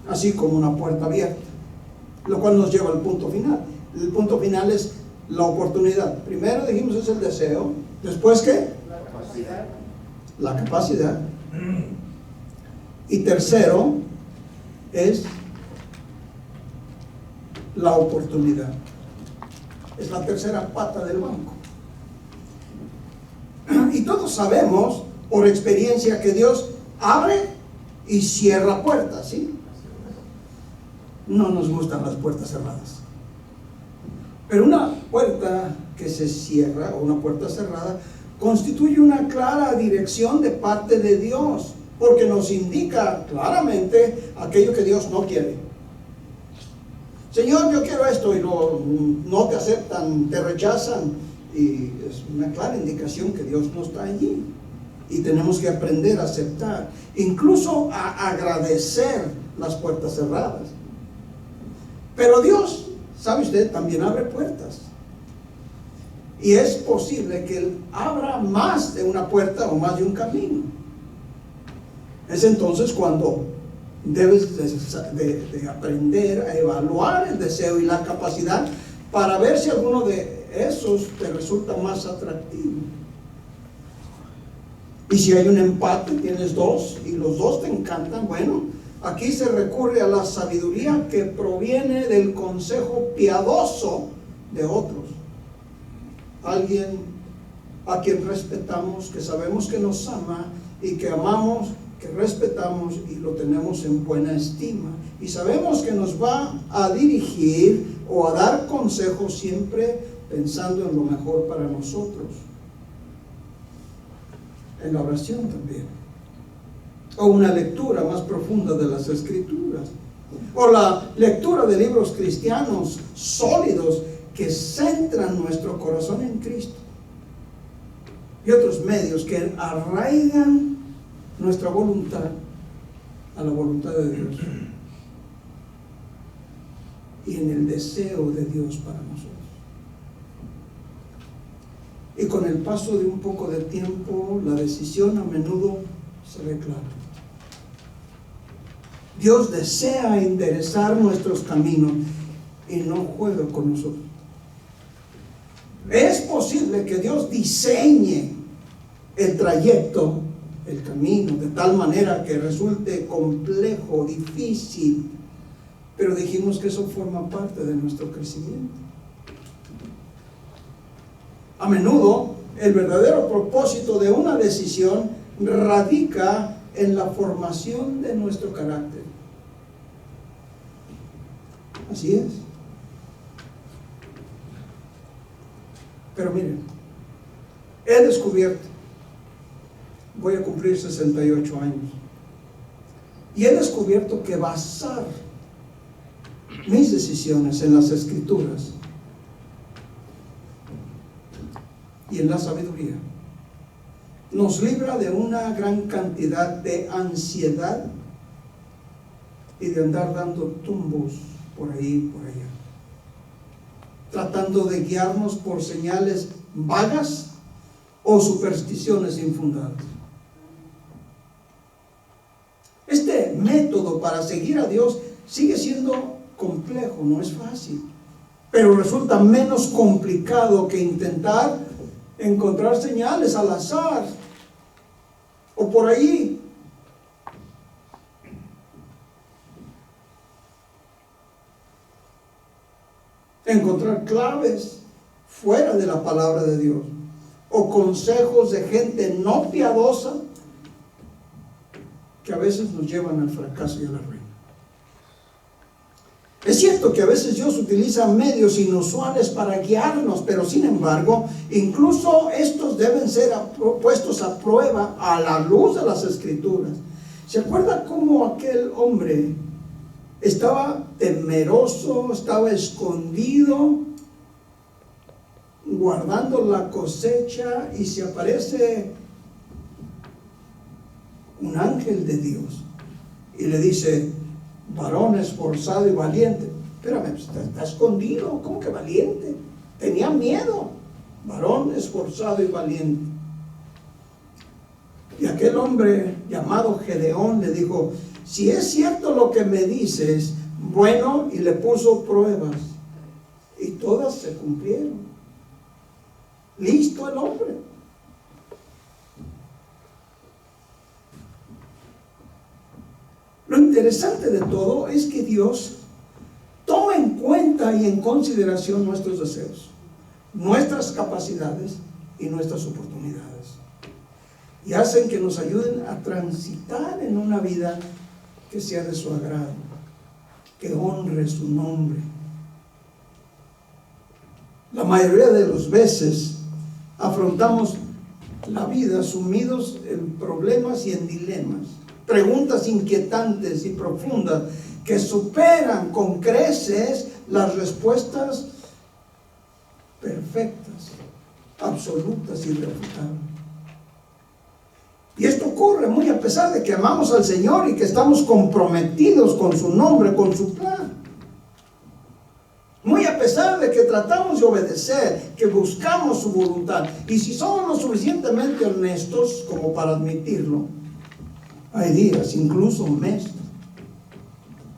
Así como una puerta abierta, lo cual nos lleva al punto final. El punto final es la oportunidad. Primero dijimos es el deseo. Después, ¿qué? La capacidad. La capacidad. Y tercero es la oportunidad. Es la tercera pata del banco. Y todos sabemos por experiencia que Dios abre y cierra puertas, ¿sí? No nos gustan las puertas cerradas. Pero una puerta que se cierra o una puerta cerrada constituye una clara dirección de parte de Dios, porque nos indica claramente aquello que Dios no quiere. Señor, yo quiero esto, y no te aceptan, te rechazan, y es una clara indicación que Dios no está allí, y tenemos que aprender a aceptar, incluso a agradecer las puertas cerradas. Pero Dios, ¿sabe usted? También abre puertas. Y es posible que Él abra más de una puerta o más de un camino. Es entonces cuando debes de aprender a evaluar el deseo y la capacidad para ver si alguno de esos te resulta más atractivo. Y si hay un empate, tienes dos y los dos te encantan, bueno, aquí se recurre a la sabiduría que proviene del consejo piadoso de otros. Alguien a quien respetamos, que sabemos que nos ama y que amamos, que respetamos y lo tenemos en buena estima. Y sabemos que nos va a dirigir o a dar consejos siempre pensando en lo mejor para nosotros. En la oración también. O una lectura más profunda de las Escrituras. O la lectura de libros cristianos sólidos que centran nuestro corazón en Cristo. Y otros medios que arraigan nuestra voluntad a la voluntad de Dios y en el deseo de Dios para nosotros. Y con el paso de un poco de tiempo, la decisión a menudo se ve clara. Dios desea enderezar nuestros caminos y no juega con nosotros. Es posible que Dios diseñe el trayecto, el camino, de tal manera que resulte complejo, difícil, pero dijimos que eso forma parte de nuestro crecimiento. A menudo, el verdadero propósito de una decisión radica en la formación de nuestro carácter. Así es. Pero miren, he descubierto, voy a cumplir 68 años, y he descubierto que basar mis decisiones en las Escrituras y en la sabiduría nos libra de una gran cantidad de ansiedad y de andar dando tumbos por ahí y por allá, tratando de guiarnos por señales vagas o supersticiones infundadas. Este método para seguir a Dios sigue siendo complejo, no es fácil, pero resulta menos complicado que intentar encontrar señales al azar o por ahí. Encontrar claves fuera de la palabra de Dios o consejos de gente no piadosa que a veces nos llevan al fracaso y a la ruina. Es cierto que a veces Dios utiliza medios inusuales para guiarnos, pero sin embargo, incluso estos deben ser puestos a prueba a la luz de las Escrituras. ¿Se acuerda cómo aquel hombre estaba temeroso, estaba escondido, guardando la cosecha, y se aparece un ángel de Dios y le dice: varón esforzado y valiente? Espérame, está escondido, ¿cómo que valiente? Tenía miedo. varón esforzado y valiente. Y aquel hombre llamado Gedeón le dijo: si es cierto lo que me dices, bueno, y le puso pruebas, y todas se cumplieron. Listo el hombre. Lo interesante de todo es que Dios toma en cuenta y en consideración nuestros deseos, nuestras capacidades y nuestras oportunidades, y hacen que nos ayuden a transitar en una vida que sea de su agrado, que honre su nombre. La mayoría de las veces afrontamos la vida sumidos en problemas y en dilemas, preguntas inquietantes y profundas que superan con creces las respuestas perfectas, absolutas y irrefutables. Y esto ocurre muy a pesar de que amamos al Señor y que estamos comprometidos con su nombre, con su plan. Muy a pesar de que tratamos de obedecer, que buscamos su voluntad. Y si somos lo suficientemente honestos como para admitirlo, hay días, incluso meses,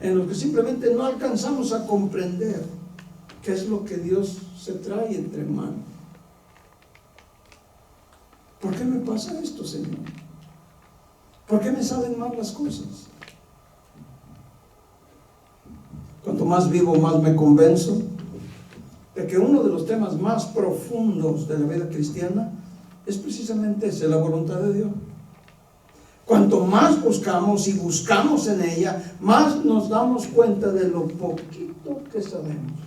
en los que simplemente no alcanzamos a comprender qué es lo que Dios se trae entre manos. ¿Por qué me pasa esto, Señor? ¿Por qué me salen mal las cosas? Cuanto más vivo, más me convenzo de que uno de los temas más profundos de la vida cristiana es precisamente ese, la voluntad de Dios. Cuanto más buscamos y buscamos en ella, más nos damos cuenta de lo poquito que sabemos.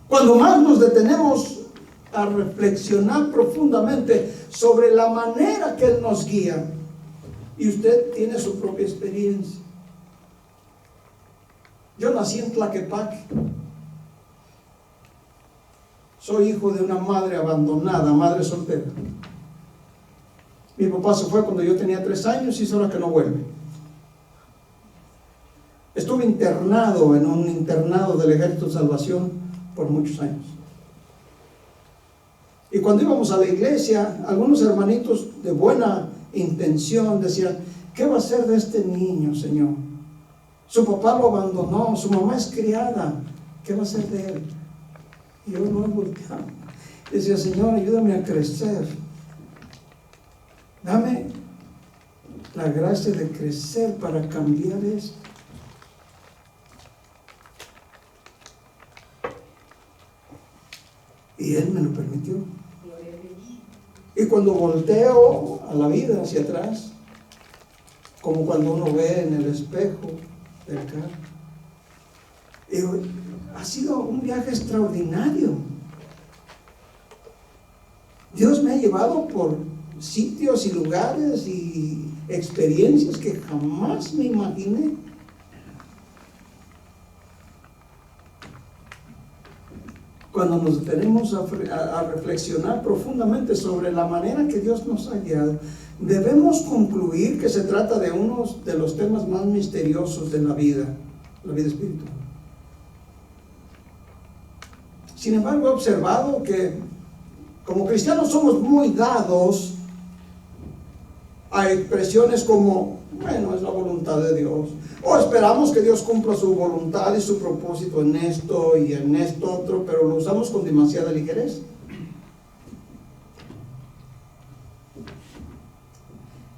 Cuando más nos detenemos a reflexionar profundamente sobre la manera que Él nos guía, y usted tiene su propia experiencia. Yo nací en Tlaquepaque. Soy hijo de una madre abandonada, madre soltera. Mi papá se fue cuando yo tenía 3 años y es hora que no vuelve. Estuve internado en un internado del Ejército de Salvación por muchos años. Y cuando íbamos a la iglesia, algunos hermanitos de buena intención decían: ¿qué va a hacer de este niño, Señor? Su papá lo abandonó, su mamá es criada, ¿qué va a hacer de él? Y yo no volteaba. Decía: Señor, ayúdame a crecer. Dame la gracia de crecer para cambiar esto. Y Él me lo permitió. Y cuando volteo a la vida hacia atrás, como cuando uno ve en el espejo del carro, digo, ha sido un viaje extraordinario. Dios me ha llevado por sitios y lugares y experiencias que jamás me imaginé. Cuando nos detenemos a reflexionar profundamente sobre la manera que Dios nos ha guiado, debemos concluir que se trata de uno de los temas más misteriosos de la vida espiritual. Sin embargo, he observado que como cristianos somos muy dados a expresiones como: bueno, es la voluntad de Dios, o esperamos que Dios cumpla su voluntad y su propósito en esto y en esto otro, pero lo usamos con demasiada ligereza.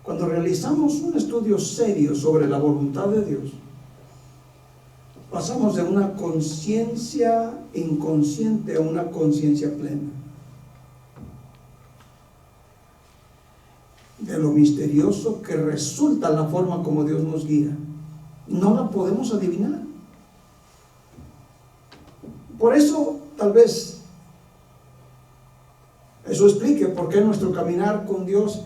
Cuando realizamos un estudio serio sobre la voluntad de Dios, pasamos de una conciencia inconsciente a una conciencia plena de lo misterioso que resulta la forma como Dios nos guía. No la podemos adivinar. Por eso, tal vez, eso explique por qué nuestro caminar con Dios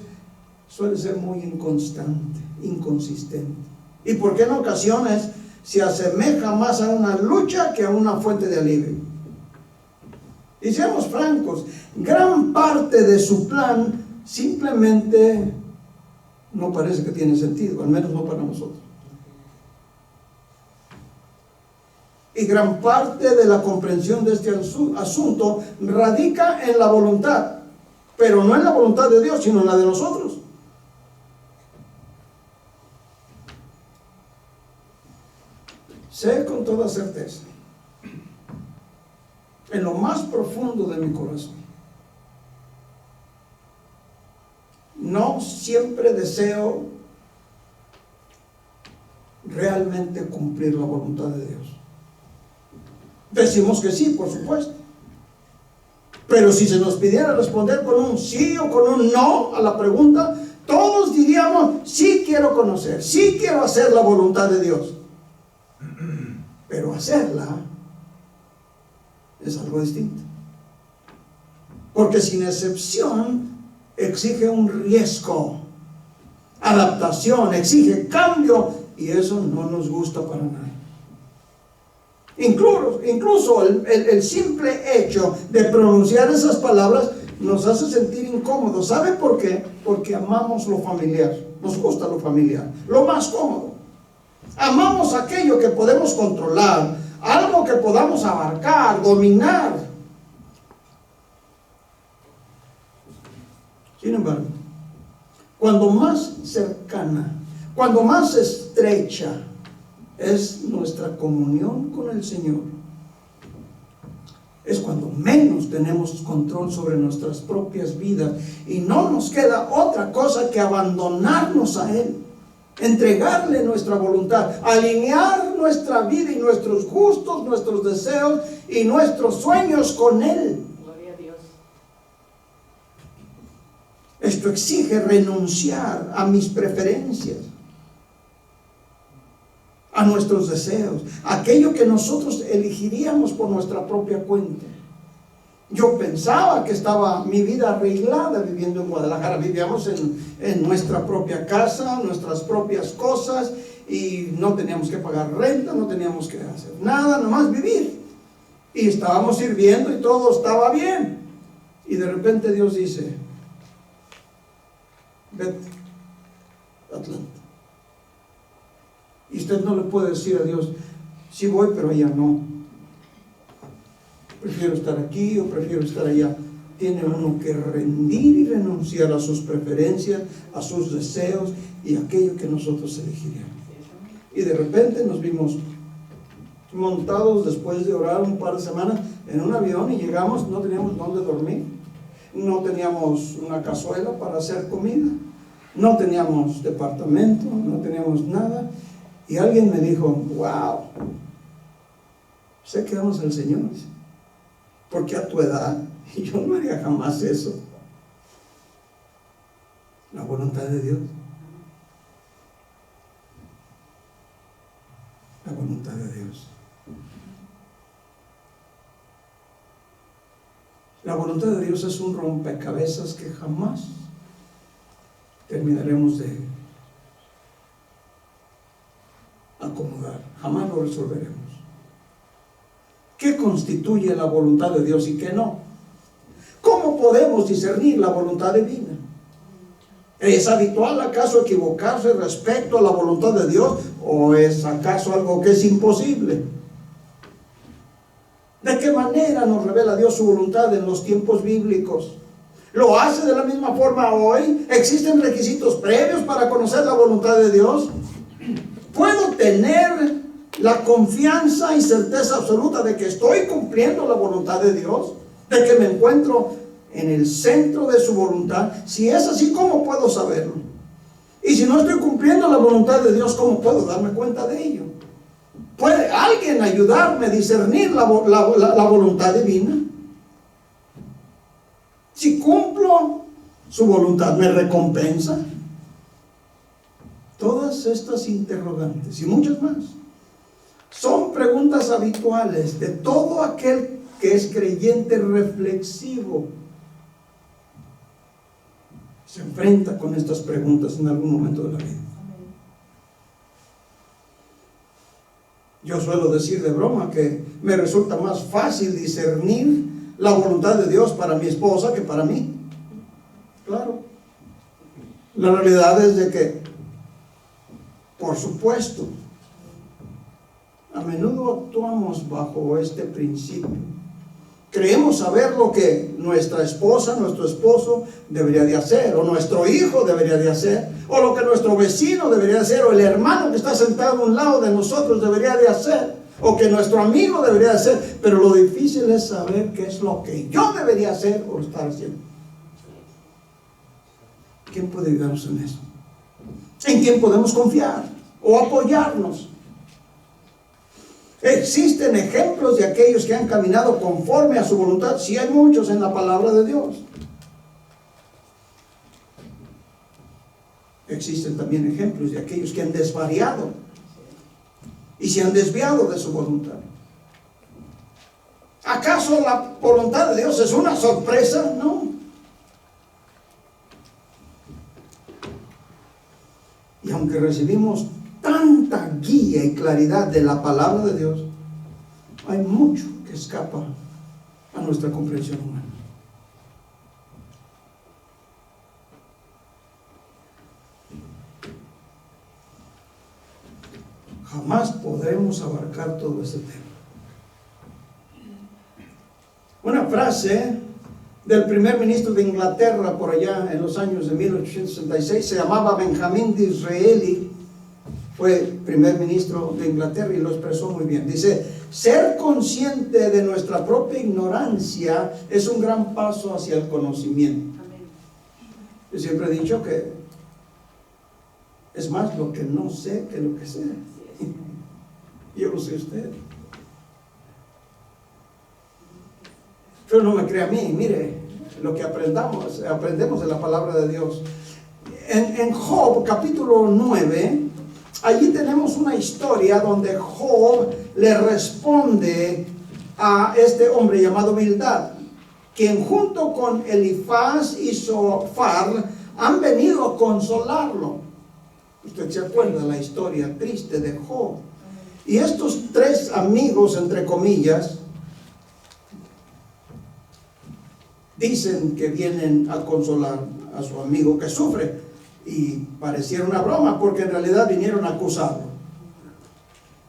suele ser muy inconstante, inconsistente. Y por qué en ocasiones se asemeja más a una lucha que a una fuente de alivio. Y seamos francos, gran parte de su plan simplemente no parece que tiene sentido, al menos no para nosotros. Y gran parte de la comprensión de este asunto radica en la voluntad, pero no en la voluntad de Dios, sino en la de nosotros. Sé con toda certeza, en lo más profundo de mi corazón, no siempre deseo realmente cumplir la voluntad de Dios. Decimos que sí, por supuesto. Pero si se nos pidiera responder con un sí o con un no a la pregunta, todos diríamos, sí quiero conocer, sí quiero hacer la voluntad de Dios. Pero hacerla es algo distinto. Porque sin excepción exige un riesgo, adaptación, exige cambio, y eso no nos gusta para nada. Incluso el simple hecho de pronunciar esas palabras nos hace sentir incómodos. ¿Sabe por qué? Porque amamos lo familiar, nos gusta lo familiar, lo más cómodo. Amamos aquello que podemos controlar, algo que podamos abarcar, dominar. Sin embargo, cuando más cercana, cuando más estrecha es nuestra comunión con el Señor, es cuando menos tenemos control sobre nuestras propias vidas y no nos queda otra cosa que abandonarnos a Él, entregarle nuestra voluntad, alinear nuestra vida y nuestros gustos, nuestros deseos y nuestros sueños con Él. Gloria a Dios. Esto exige renunciar a mis preferencias, a nuestros deseos, aquello que nosotros elegiríamos por nuestra propia cuenta. Yo pensaba que estaba mi vida arreglada viviendo en Guadalajara. Vivíamos en nuestra propia casa, nuestras propias cosas, y no teníamos que pagar renta, no teníamos que hacer nada, nomás vivir. Y estábamos sirviendo y todo estaba bien. Y de repente Dios dice, vete a Atlanta. Y usted no le puede decir a Dios, sí voy, pero allá no. Prefiero estar aquí o prefiero estar allá. Tiene uno que rendir y renunciar a sus preferencias, a sus deseos y aquello que nosotros elegiríamos. Y de repente nos vimos montados, después de orar un par de semanas, en un avión, y llegamos, no teníamos dónde dormir, no teníamos una cazuela para hacer comida, no teníamos departamento, no teníamos nada. Y alguien me dijo, wow, sé que amas al Señor, porque a tu edad, yo no haría jamás eso. La voluntad de Dios. La voluntad de Dios. La voluntad de Dios es un rompecabezas que jamás terminaremos de acomodar, jamás lo resolveremos. ¿Qué constituye la voluntad de Dios y qué no? ¿Cómo podemos discernir la voluntad divina? ¿Es habitual acaso equivocarse respecto a la voluntad de Dios, o es acaso algo que es imposible? ¿De qué manera nos revela Dios su voluntad en los tiempos bíblicos? ¿Lo hace de la misma forma hoy? ¿Existen requisitos previos para conocer la voluntad de Dios? ¿Puedo tener la confianza y certeza absoluta de que estoy cumpliendo la voluntad de Dios? ¿De que me encuentro en el centro de su voluntad? Si es así, ¿cómo puedo saberlo? Y si no estoy cumpliendo la voluntad de Dios, ¿cómo puedo darme cuenta de ello? ¿Puede alguien ayudarme a discernir la voluntad divina? Si cumplo su voluntad, ¿me recompensa? Todas estas interrogantes y muchas más son preguntas habituales de todo aquel que es creyente reflexivo. Se enfrenta con estas preguntas en algún momento de la vida. Yo suelo decir de broma que me resulta más fácil discernir la voluntad de Dios para mi esposa que para mí. Claro. La realidad es de que, por supuesto, a menudo actuamos bajo este principio. Creemos saber lo que nuestra esposa, nuestro esposo debería de hacer, o nuestro hijo debería de hacer, o lo que nuestro vecino debería de hacer, o el hermano que está sentado a un lado de nosotros debería de hacer, o que nuestro amigo debería de hacer. Pero lo difícil es saber qué es lo que yo debería hacer o estar haciendo. ¿Quién puede ayudarnos en eso? ¿En quién podemos confiar o apoyarnos? ¿Existen ejemplos de aquellos que han caminado conforme a su voluntad? Sí, hay muchos en la palabra de Dios. Existen también ejemplos de aquellos que han desvariado y se han desviado de su voluntad. ¿Acaso la voluntad de Dios es una sorpresa? No. Y aunque recibimos tanta guía y claridad de la palabra de Dios, hay mucho que escapa a nuestra comprensión humana. Jamás podremos abarcar todo este tema. Una frase del primer ministro de Inglaterra por allá en los años de 1866, se llamaba Benjamín Disraeli, fue primer ministro de Inglaterra y lo expresó muy bien. Dice: ser consciente de nuestra propia ignorancia es un gran paso hacia el conocimiento. Yo siempre he dicho que es más lo que no sé que lo que sé. Yo lo sé usted. Pero no me cree a mí. Mire lo que aprendemos de la palabra de Dios. En Job capítulo 9, allí tenemos una historia donde Job le responde a este hombre llamado Bildad, quien junto con Elifaz y Zofar han venido a consolarlo. Usted se acuerda la historia triste de Job. Y estos tres amigos, entre comillas, dicen que vienen a consolar a su amigo que sufre. Y pareciera una broma, porque en realidad vinieron a acusarlo.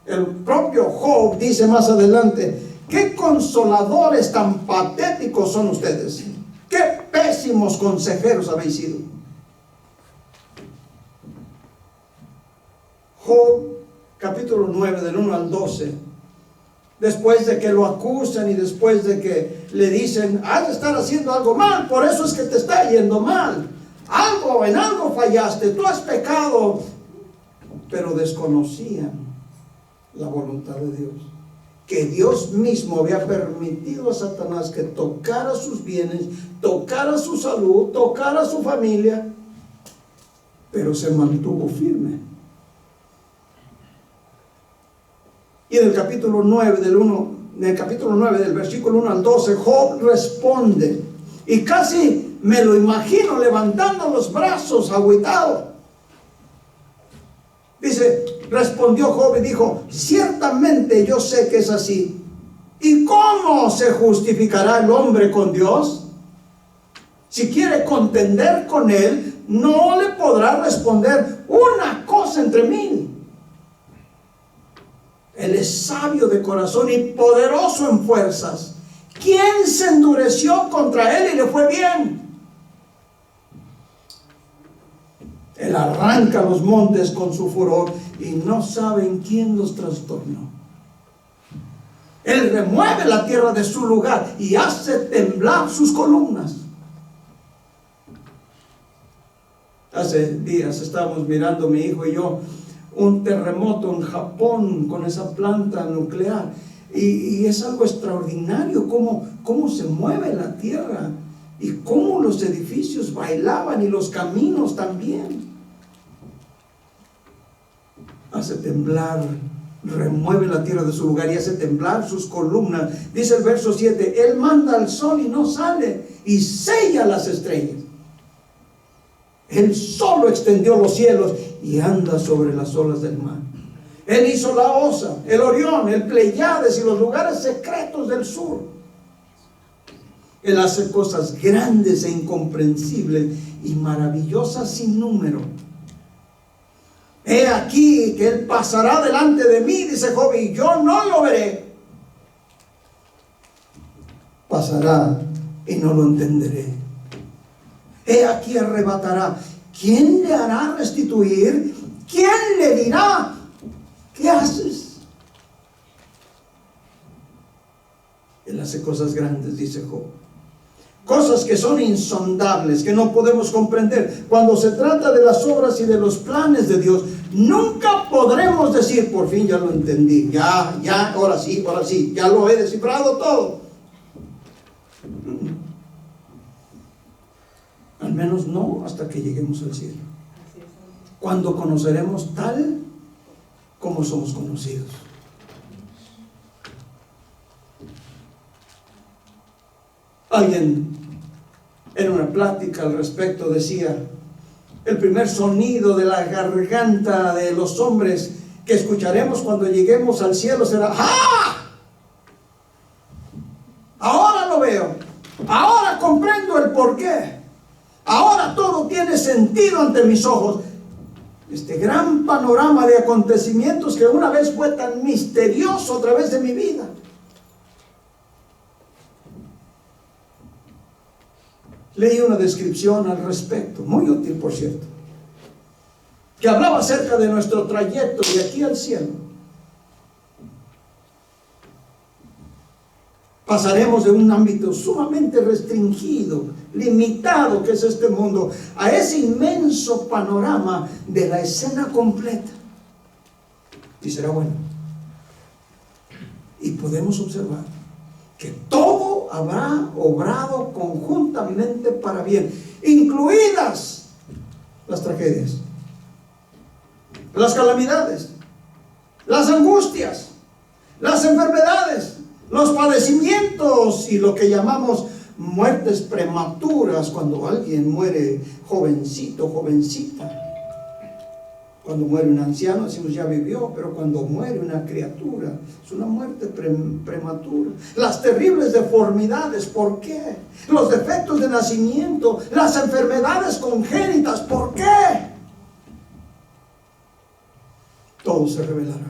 El propio Job dice más adelante: qué consoladores tan patéticos son ustedes, qué pésimos consejeros habéis sido. Job capítulo 9 del 1 al 12, después de que lo acusan y después de que le dicen: has de estar haciendo algo mal, por eso es que te está yendo mal, en algo fallaste, tú has pecado. Pero desconocían la voluntad de Dios, que Dios mismo había permitido a Satanás que tocara sus bienes, tocara su salud, tocara su familia, pero se mantuvo firme. Y en el capítulo 9 del versículo 1 al 12, Job responde, y casi me lo imagino levantando los brazos, agüitado. Dice: respondió Job y dijo: ciertamente yo sé que es así. ¿Y cómo se justificará el hombre con Dios? Si quiere contender con él, no le podrá responder una cosa entre mil. Él es sabio de corazón y poderoso en fuerzas. ¿Quién se endureció contra él y le fue bien? Él arranca los montes con su furor y no saben quién los trastornó. Él remueve la tierra de su lugar y hace temblar sus columnas. Hace días estábamos mirando mi hijo y yo un terremoto en Japón con esa planta nuclear, y es algo extraordinario cómo se mueve la tierra y cómo los edificios bailaban y los caminos también. Hace temblar, remueve la tierra de su lugar y hace temblar sus columnas. Dice el verso 7: él manda al sol y no sale, y sella las estrellas. Él solo extendió los cielos y anda sobre las olas del mar. Él hizo la Osa, el Orión, el Pleiades y los lugares secretos del sur. Él hace cosas grandes e incomprensibles y maravillosas sin número. He aquí que Él pasará delante de mí, dice Job, y yo no lo veré. Pasará y no lo entenderé. He aquí arrebatará. ¿Quién le hará restituir? ¿Quién le dirá? ¿Qué haces? Él hace cosas grandes, dice Job. Cosas que son insondables, que no podemos comprender. Cuando se trata de las obras y de los planes de Dios, nunca podremos decir, por fin ya lo entendí, ya, ahora sí, ya lo he descifrado todo. Al menos no hasta que lleguemos al cielo, cuando conoceremos tal como somos conocidos. Alguien en una plática al respecto decía: el primer sonido de la garganta de los hombres que escucharemos cuando lleguemos al cielo será ¡ah! Ahora lo veo, ahora comprendo el porqué, ahora todo tiene sentido ante mis ojos. Este gran panorama de acontecimientos que una vez fue tan misterioso a través de mi vida. Leí una descripción al respecto, muy útil por cierto, que hablaba acerca de nuestro trayecto de aquí al cielo. Pasaremos de un ámbito sumamente restringido, limitado que es este mundo, a ese inmenso panorama de la escena completa. Y será bueno. Y podemos observar que todo habrá obrado conjuntamente para bien, incluidas las tragedias, las calamidades, las angustias, las enfermedades, los padecimientos y lo que llamamos muertes prematuras, cuando alguien muere jovencito, jovencita. Cuando muere un anciano decimos ya vivió, pero cuando muere una criatura es una muerte prematura. Las terribles deformidades, ¿por qué? Los defectos de nacimiento, las enfermedades congénitas, ¿por qué? Todo se revelará.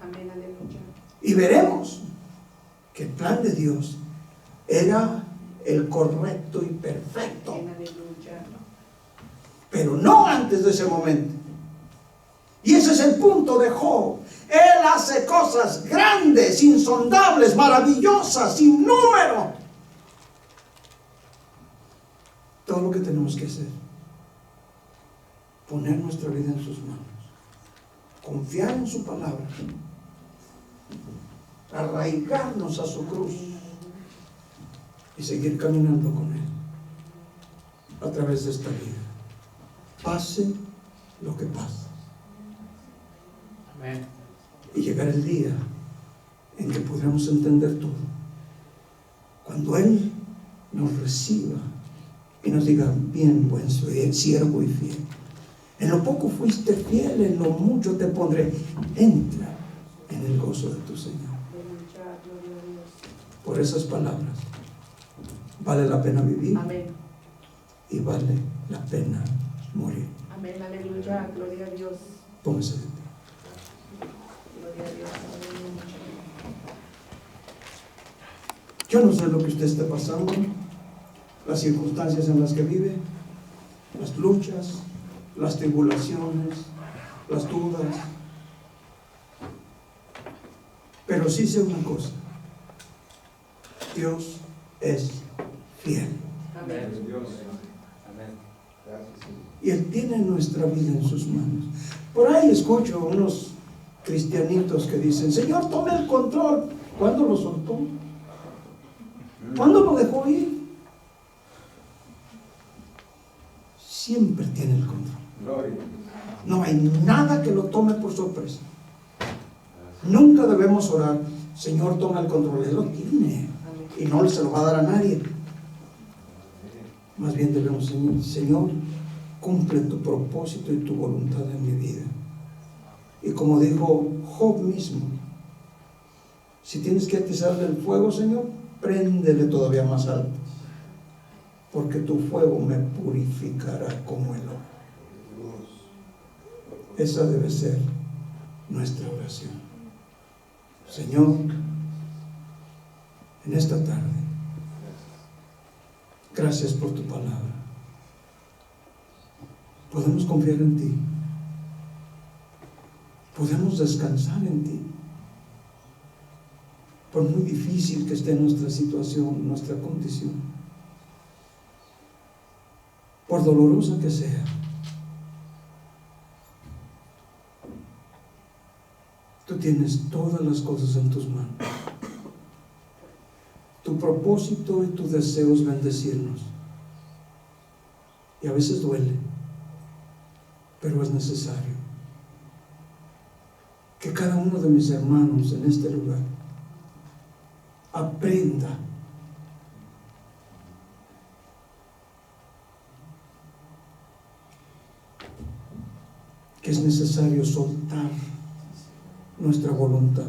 Amén, aleluya. Y veremos que el plan de Dios era el correcto y perfecto. Amén, aleluya. Pero no antes de ese momento. Y ese es el punto de Job. Él hace cosas grandes, insondables, maravillosas, sin número. Todo lo que tenemos que hacer, poner nuestra vida en sus manos, confiar en su palabra, arraigarnos a su cruz y seguir caminando con Él a través de esta vida, pase lo que pase. Amén. Y llegar el día en que podremos entender todo, cuando Él nos reciba y nos diga: bien, buen siervo y fiel, en lo poco fuiste fiel, en lo mucho te pondré, entra en el gozo de tu Señor. Aleluya, gloria a Dios. Por esas palabras vale la pena vivir. Amén. Y vale la pena morir. Amén, aleluya, gloria a Dios. Póngase de pie. Gloria a Dios, aleluya. Yo no sé lo que usted esté pasando, las circunstancias en las que vive, las luchas, las tribulaciones, las dudas. Pero sí sé una cosa: Dios es fiel. Amén. Y Él tiene nuestra vida en sus manos. Por ahí escucho unos cristianitos que dicen: Señor, tome el control. ¿Cuándo lo soltó? ¿Cuándo lo dejó ir? Siempre tiene el control. No hay nada que lo tome por sorpresa. Nunca debemos orar: Señor, toma el control. Él lo tiene y no se lo va a dar a nadie. Más bien debemos decir: Señor, cumple tu propósito y tu voluntad en mi vida. Y como dijo Job mismo: si tienes que atizarle el fuego, Señor, préndele todavía más alto, porque tu fuego me purificará como el oro. Esa debe ser nuestra oración. Señor, en esta tarde, gracias por tu palabra. Podemos confiar en ti. Podemos descansar en ti. Por muy difícil que esté nuestra situación, nuestra condición, por dolorosa que sea, tú tienes todas las cosas en tus manos. Tu propósito y tu deseo es bendecirnos. Y a veces duele, pero es necesario que cada uno de mis hermanos en este lugar aprenda que es necesario soltar nuestra voluntad,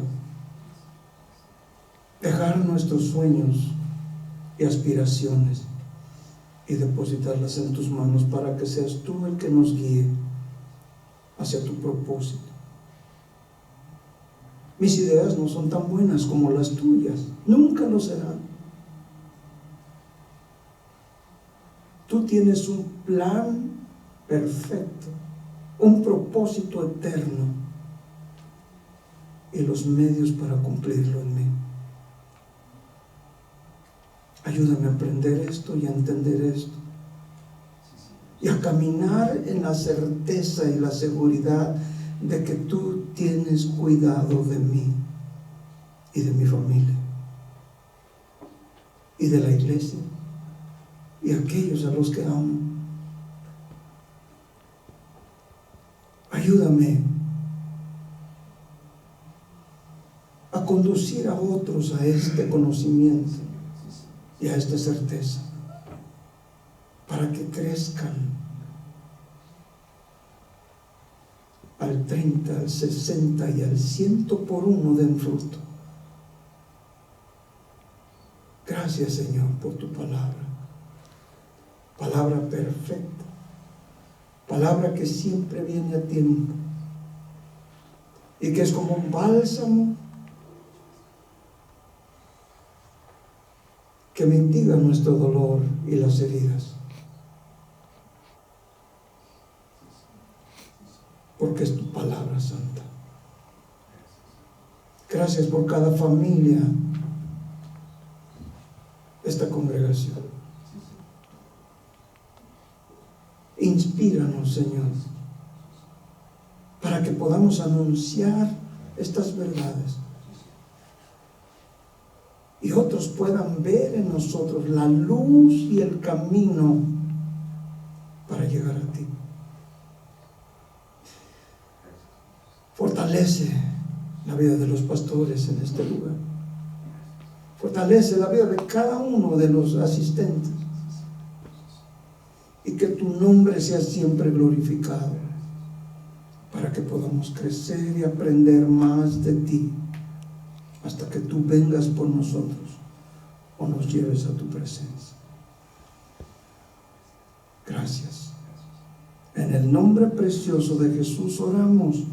dejar nuestros sueños y aspiraciones y depositarlas en tus manos para que seas tú el que nos guíe hacia tu propósito. Mis ideas no son tan buenas como las tuyas, nunca lo serán. Tú tienes un plan perfecto, un propósito eterno y los medios para cumplirlo en mí. Ayúdame a aprender esto y a entender esto y a caminar en la certeza y la seguridad de que tú tienes cuidado de mí y de mi familia y de la iglesia y aquellos a los que amo. Ayúdame a conducir a otros a este conocimiento y a esta certeza para que crezcan al 30, al 60 y al 100 por uno den fruto. Gracias, Señor, por tu palabra. Palabra perfecta. Palabra que siempre viene a tiempo y que es como un bálsamo que mitiga nuestro dolor y las heridas, porque es tu palabra santa. Gracias por cada familia de esta congregación. Inspíranos, Señor, para que podamos anunciar estas verdades y otros puedan ver en nosotros la luz y el camino para llegar a ti. Fortalece la vida de los pastores en este lugar. Fortalece la vida de cada uno de los asistentes. Y que tu nombre sea siempre glorificado, para que podamos crecer y aprender más de ti, hasta que tú vengas por nosotros o nos lleves a tu presencia. Gracias. En el nombre precioso de Jesús oramos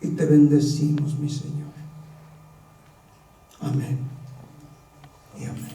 y te bendecimos, mi Señor. Amén y amén.